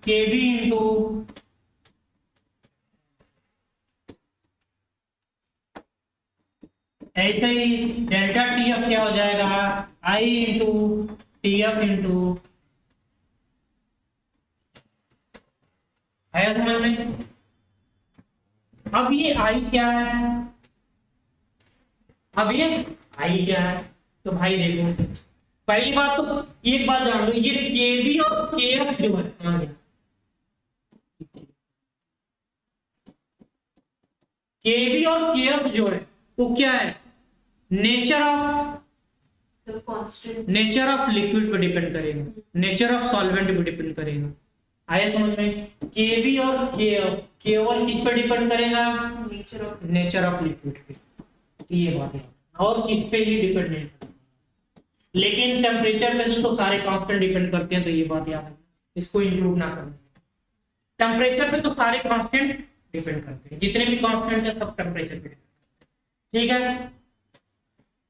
[SPEAKER 1] के बी इंटू ऐसे ही डेल्टा टी एफ क्या हो जाएगा, आई इंटू टी एफ इंटू, है समझ में। अब ये आई क्या है, अब ये आई क्या है, तो भाई देखो पहली बात तो एक बात जान लो, ये के बी और के एफ जो है के बी और के एफ जो है वो क्या है, नेचर ऑफ लिक्विड पे डिपेंड करेगा, नेचर ऑफ सॉल्वेंट पे डिपेंड करेगा। आया समझ में। के बी और के एफ केवल किस पे डिपेंड करेगा, नेचर ऑफ लिक्विड पे, ये बात है, और किस पे ही डिपेंड नहीं करता। लेकिन टेम्परेचर पे तो सारे कांस्टेंट डिपेंड करते हैं, तो ये बात याद है, इसको इंक्लूड ना करना। टेम्परेचर पे तो सारे कांस्टेंट डिपेंड करते हैं, जितने भी कांस्टेंट है सब टेम्परेचर पे, ठीक है।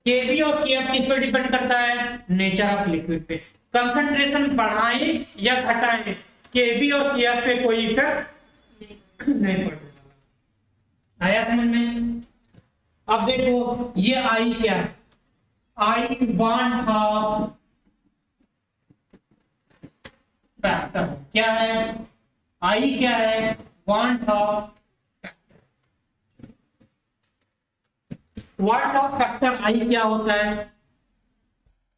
[SPEAKER 1] केबी और केएफ किस पर डिपेंड करता है, नेचर ऑफ लिक्विड पे। कंसंट्रेशन बढ़ाएं या घटाएं, केबी और केएफ पे कोई इफेक्ट नहीं पड़ता। आया समझ में। अब देखो ये आई क्या है, आई वांट हाफ फैक्टर क्या है, आई क्या है, van't Hoff what of factor I क्या होता है,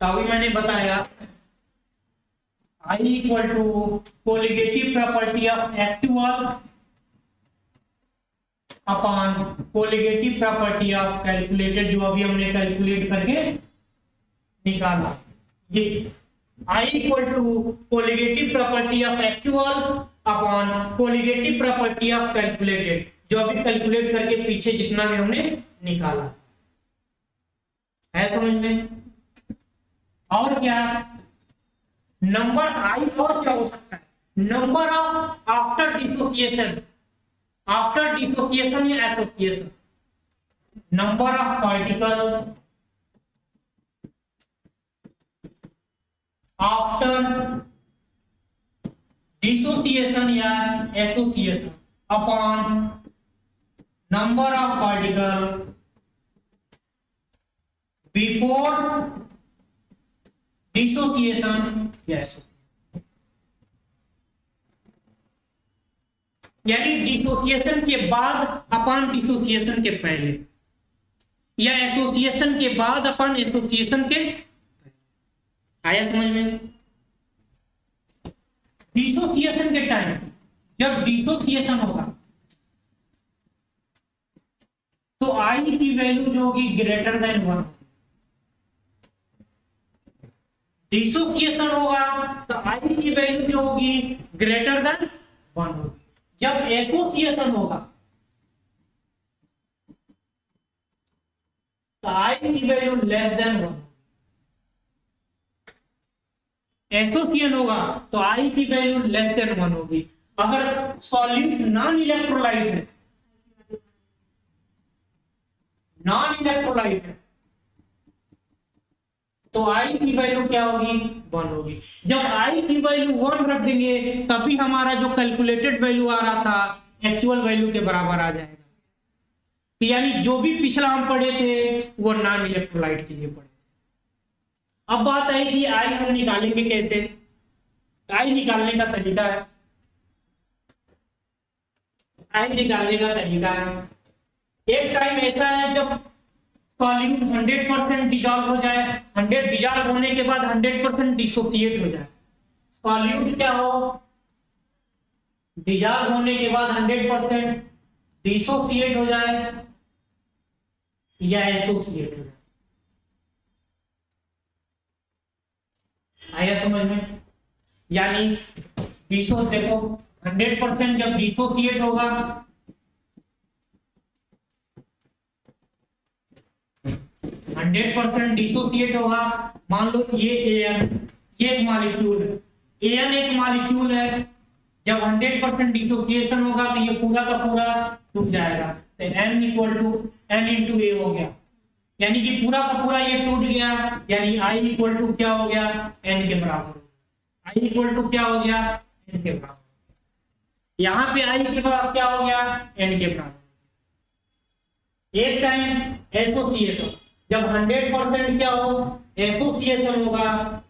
[SPEAKER 1] तो अभी मैंने बताया I equal to colligative property of actual upon colligative property of calculated, जो अभी हमने कैलकुलेट करके निकाला। ये I equal to colligative property of actual upon colligative property of calculated, जो अभी कैलकुलेट करके पीछे जितना भी हमने निकाला है, समझ में। और क्या नंबर आई, और क्या हो सकता है, नंबर ऑफ आफ्टर डिसोसिएशन या association, number of particle after dissociation या association upon number of particle before dissociation या एसोसिएशन। यानी डिसोसिएशन के बाद अपॉन डिसोसिएशन के पहले, या एसोसिएशन के बाद अपॉन एसोसिएशन के। आया समझ में। डिसोसिएशन के टाइम जब डिसोसिएशन होगा तो आई की वैल्यू जो होगी ग्रेटर देन 1, डिसोसिएशन होगा तो आई की वैल्यू जो होगी ग्रेटर देन 1 होगी। जब एसोसिएशन होगा तो आई की वैल्यू लेस देन 1, एसोसिएशन होगा तो आई की वैल्यू लेस देन 1 होगी। अगर सॉल्यूट नॉन इलेक्ट्रोलाइट है, तो आई की वैल्यू क्या होगी, 1 होगी। जब आई की वैल्यू 1 रख देंगे तभी हमारा जो कैलकुलेटेड वैल्यू आ रहा था एक्चुअल वैल्यू के बराबर आ जाएगा। तो यानी जो भी पिछला हम पढ़े थे वो नॉन इलेक्ट्रोलाइट के लिए पढ़े। अब बात है कि आई हम निकालेंगे कैसे। आई निकालने का तरीका है, आई निकालने का तरीका है, एक टाइम ऐसा है जब सॉल्यूट 100% डिजॉल्व हो जाए, 100 डिजॉल्व होने के बाद 100% डिसोसिएट हो जाए। सॉल्यूट क्या हो, डिजॉल्व होने के बाद 100% डिसोसिएट हो जाए या एसोसिएट हो जाए। आया समझ में। यानी देखो 100% जब डिसोसिएट होगा 100% डिसोसिएट होगा। मान लो ये AN, ये एक मॉलिक्यूल है, एन एक मॉलिक्यूल है, जब 100% डिसोसिएशन होगा तो ये पूरा का पूरा टूट जाएगा, तो N equal to N into A हो गया, यानी कि पूरा का पूरा ये टूट गया, यानी आई इक्वल टू क्या हो गया, एन के बराबर। आई इक्वल टू क्या हो गया, एन के बराबर। यहां पे आई के बराबर क्या हो गया, एन के बराबर। एक टाइम एसोसिएशन, जब 100% क्या हो, एसोसिएशन होगा,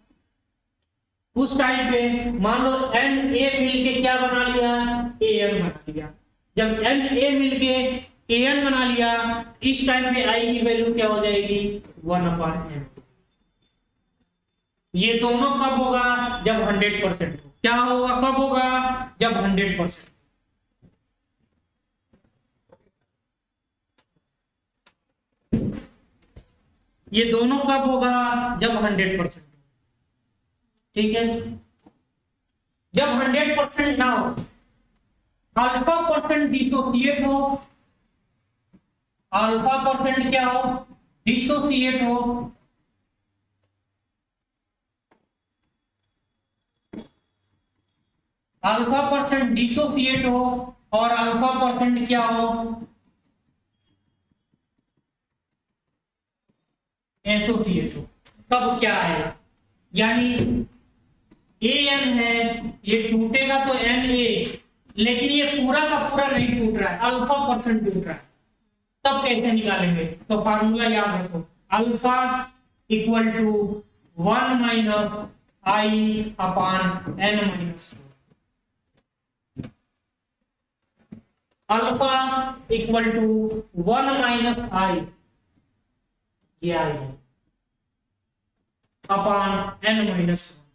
[SPEAKER 1] उस टाइम पे मान लो एन ए मिलके क्या बना लिया, ए एन बना लिया। जब एन ए मिलके ए एन बना लिया, इस टाइम पे आई की वैल्यू क्या हो जाएगी, 1/n। ये दोनों कब होगा, जब 100% हो। क्या होगा, कब होगा, जब 100%। ये दोनों कब होगा, जब 100%। ठीक है, जब 100% ना हो, अल्फा परसेंट डिसोसिएट हो, अल्फा परसेंट क्या हो, डिसोसिएट हो, अल्फा परसेंट डिसोसिएट हो और अल्फा परसेंट क्या हो, एसोसिएट हो। तब क्या है, यानी ए एन है, ये टूटेगा तो एन ए, लेकिन ये पूरा का पूरा नहीं टूट रहा है, अल्फा परसेंट टूट रहा है। तब कैसे निकालेंगे, तो फार्मूला याद रखो, alpha equal to 1 minus I upon N minus 2। Alpha equal to 1 minus I, ये आई है, अपान एन माइनस 1।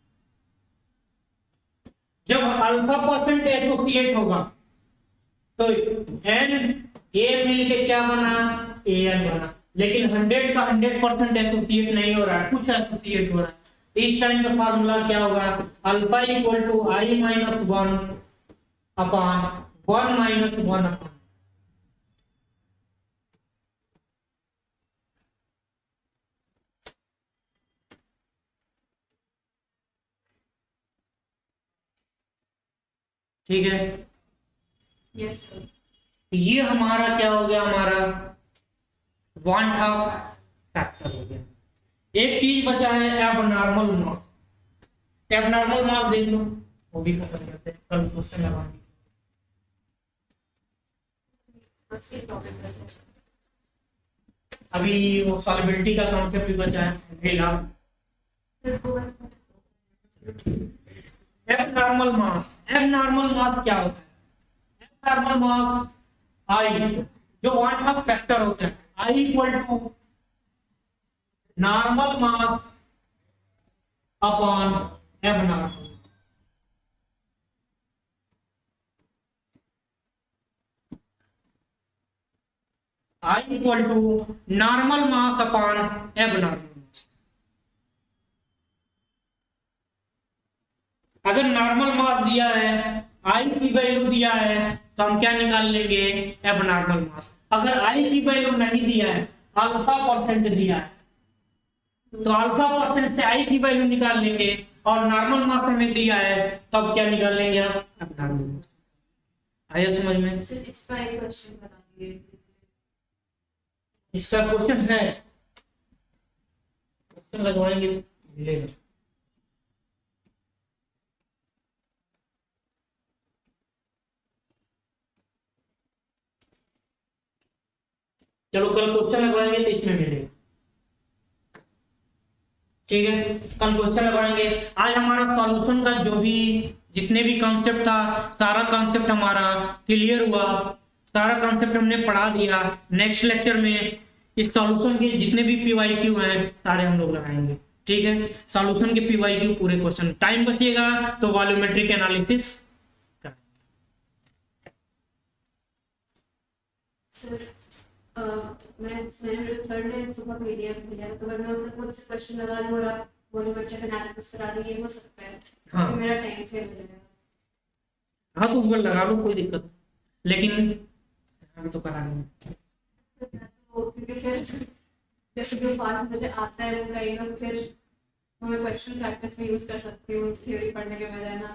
[SPEAKER 1] जब अल्फा परसेंट एसोसिएट होगा तो एन ए मिलके क्या बना, ए एन बना, लेकिन 100 का 100% एसोसिएट नहीं हो रहा है, कुछ एसोसिएट हो रहा है। इस टाइम का फार्मूला क्या होगा, alpha equal to I minus 1 upon 1 minus 1 upon. ठीक है,
[SPEAKER 2] यस सर।
[SPEAKER 1] ये हमारा क्या हो गया, हमारा 1/2 फैक्टर हो गया। एक चीज बचा है, एबनॉर्मल मास। एबनॉर्मल मास देख लो, वो भी खत्म करते हैं, कल क्वेश्चन लगाएंगे। अभी वो सॉल्युबिलिटी का कॉन्सेप्ट भी बचा है, फिलहाल एबनॉर्मल मास। एबनॉर्मल मास क्या होता है, एबनॉर्मल मास आई, जो 1/2 फैक्टर होता है, I equal to normal mass upon abnormal. I equal to normal mass upon abnormal. अगर नॉर्मल मास दिया है, आई की वैल्यू दिया है, तो हम क्या निकाल लेंगे, एबनॉर्मल मास। अगर आई की वैल्यू नहीं दिया है, अल्फा परसेंट दिया है, तो अल्फा परसेंट से आई की वैल्यू निकाल लेंगे, और नॉर्मल मास हमें दिया है, तब क्या निकाल लेंगे हम, एबनॉर्मल मास। आया समझ में?
[SPEAKER 2] इसका एक क्वेश्चन बता दीजिए।
[SPEAKER 1] इसका क्वेश्चन है, क्वेश्चन लगवाएंगे मिलेगा। चलो कल क्वेश्चन लगवाएंगे तो इसमें मिलेगा, ठीक है, कल क्वेश्चन लगवाएंगे। आज हमारा सॉल्यूशन का जो भी जितने भी कॉन्सेप्ट था, सारा कॉन्सेप्ट हमारा क्लियर हुआ, सारा कॉन्सेप्ट हमने पढ़ा दिया। नेक्स्ट लेक्चर में इस सॉल्यूशन के जितने भी पीवाईक्यू हैं सारे हम लोग लगाएंगे, ठीक है। सॉल्यूशन के पीवाईक्यू पूरे क्वेश्चन, टाइम बचेगा तो वॉल्यूमेट्रिक एनालिसिस
[SPEAKER 2] सर मैंने सर ने सुबह पीडीएफ दिया, तो अगर मैं उससे मुझसे क्वेश्चन लगा लूँ और आप वॉल्यूमेट्रिक एनालिसिस करा देंगे, हो सकता है
[SPEAKER 1] हाँ।
[SPEAKER 2] तो मेरा टाइम सेव हो जाएगा।
[SPEAKER 1] हाँ, तो गूगल लगा लो, कोई दिक्कत, लेकिन अभी तो करा नहीं।
[SPEAKER 2] तो क्योंकि फिर जब जो पार्ट मुझे आता है वो कहीं ना फिर तो मैं क्वेश्चन प्रैक्टिस भी यूज कर सकती हूँ थ्योरी पढ़ने के बजाय ना।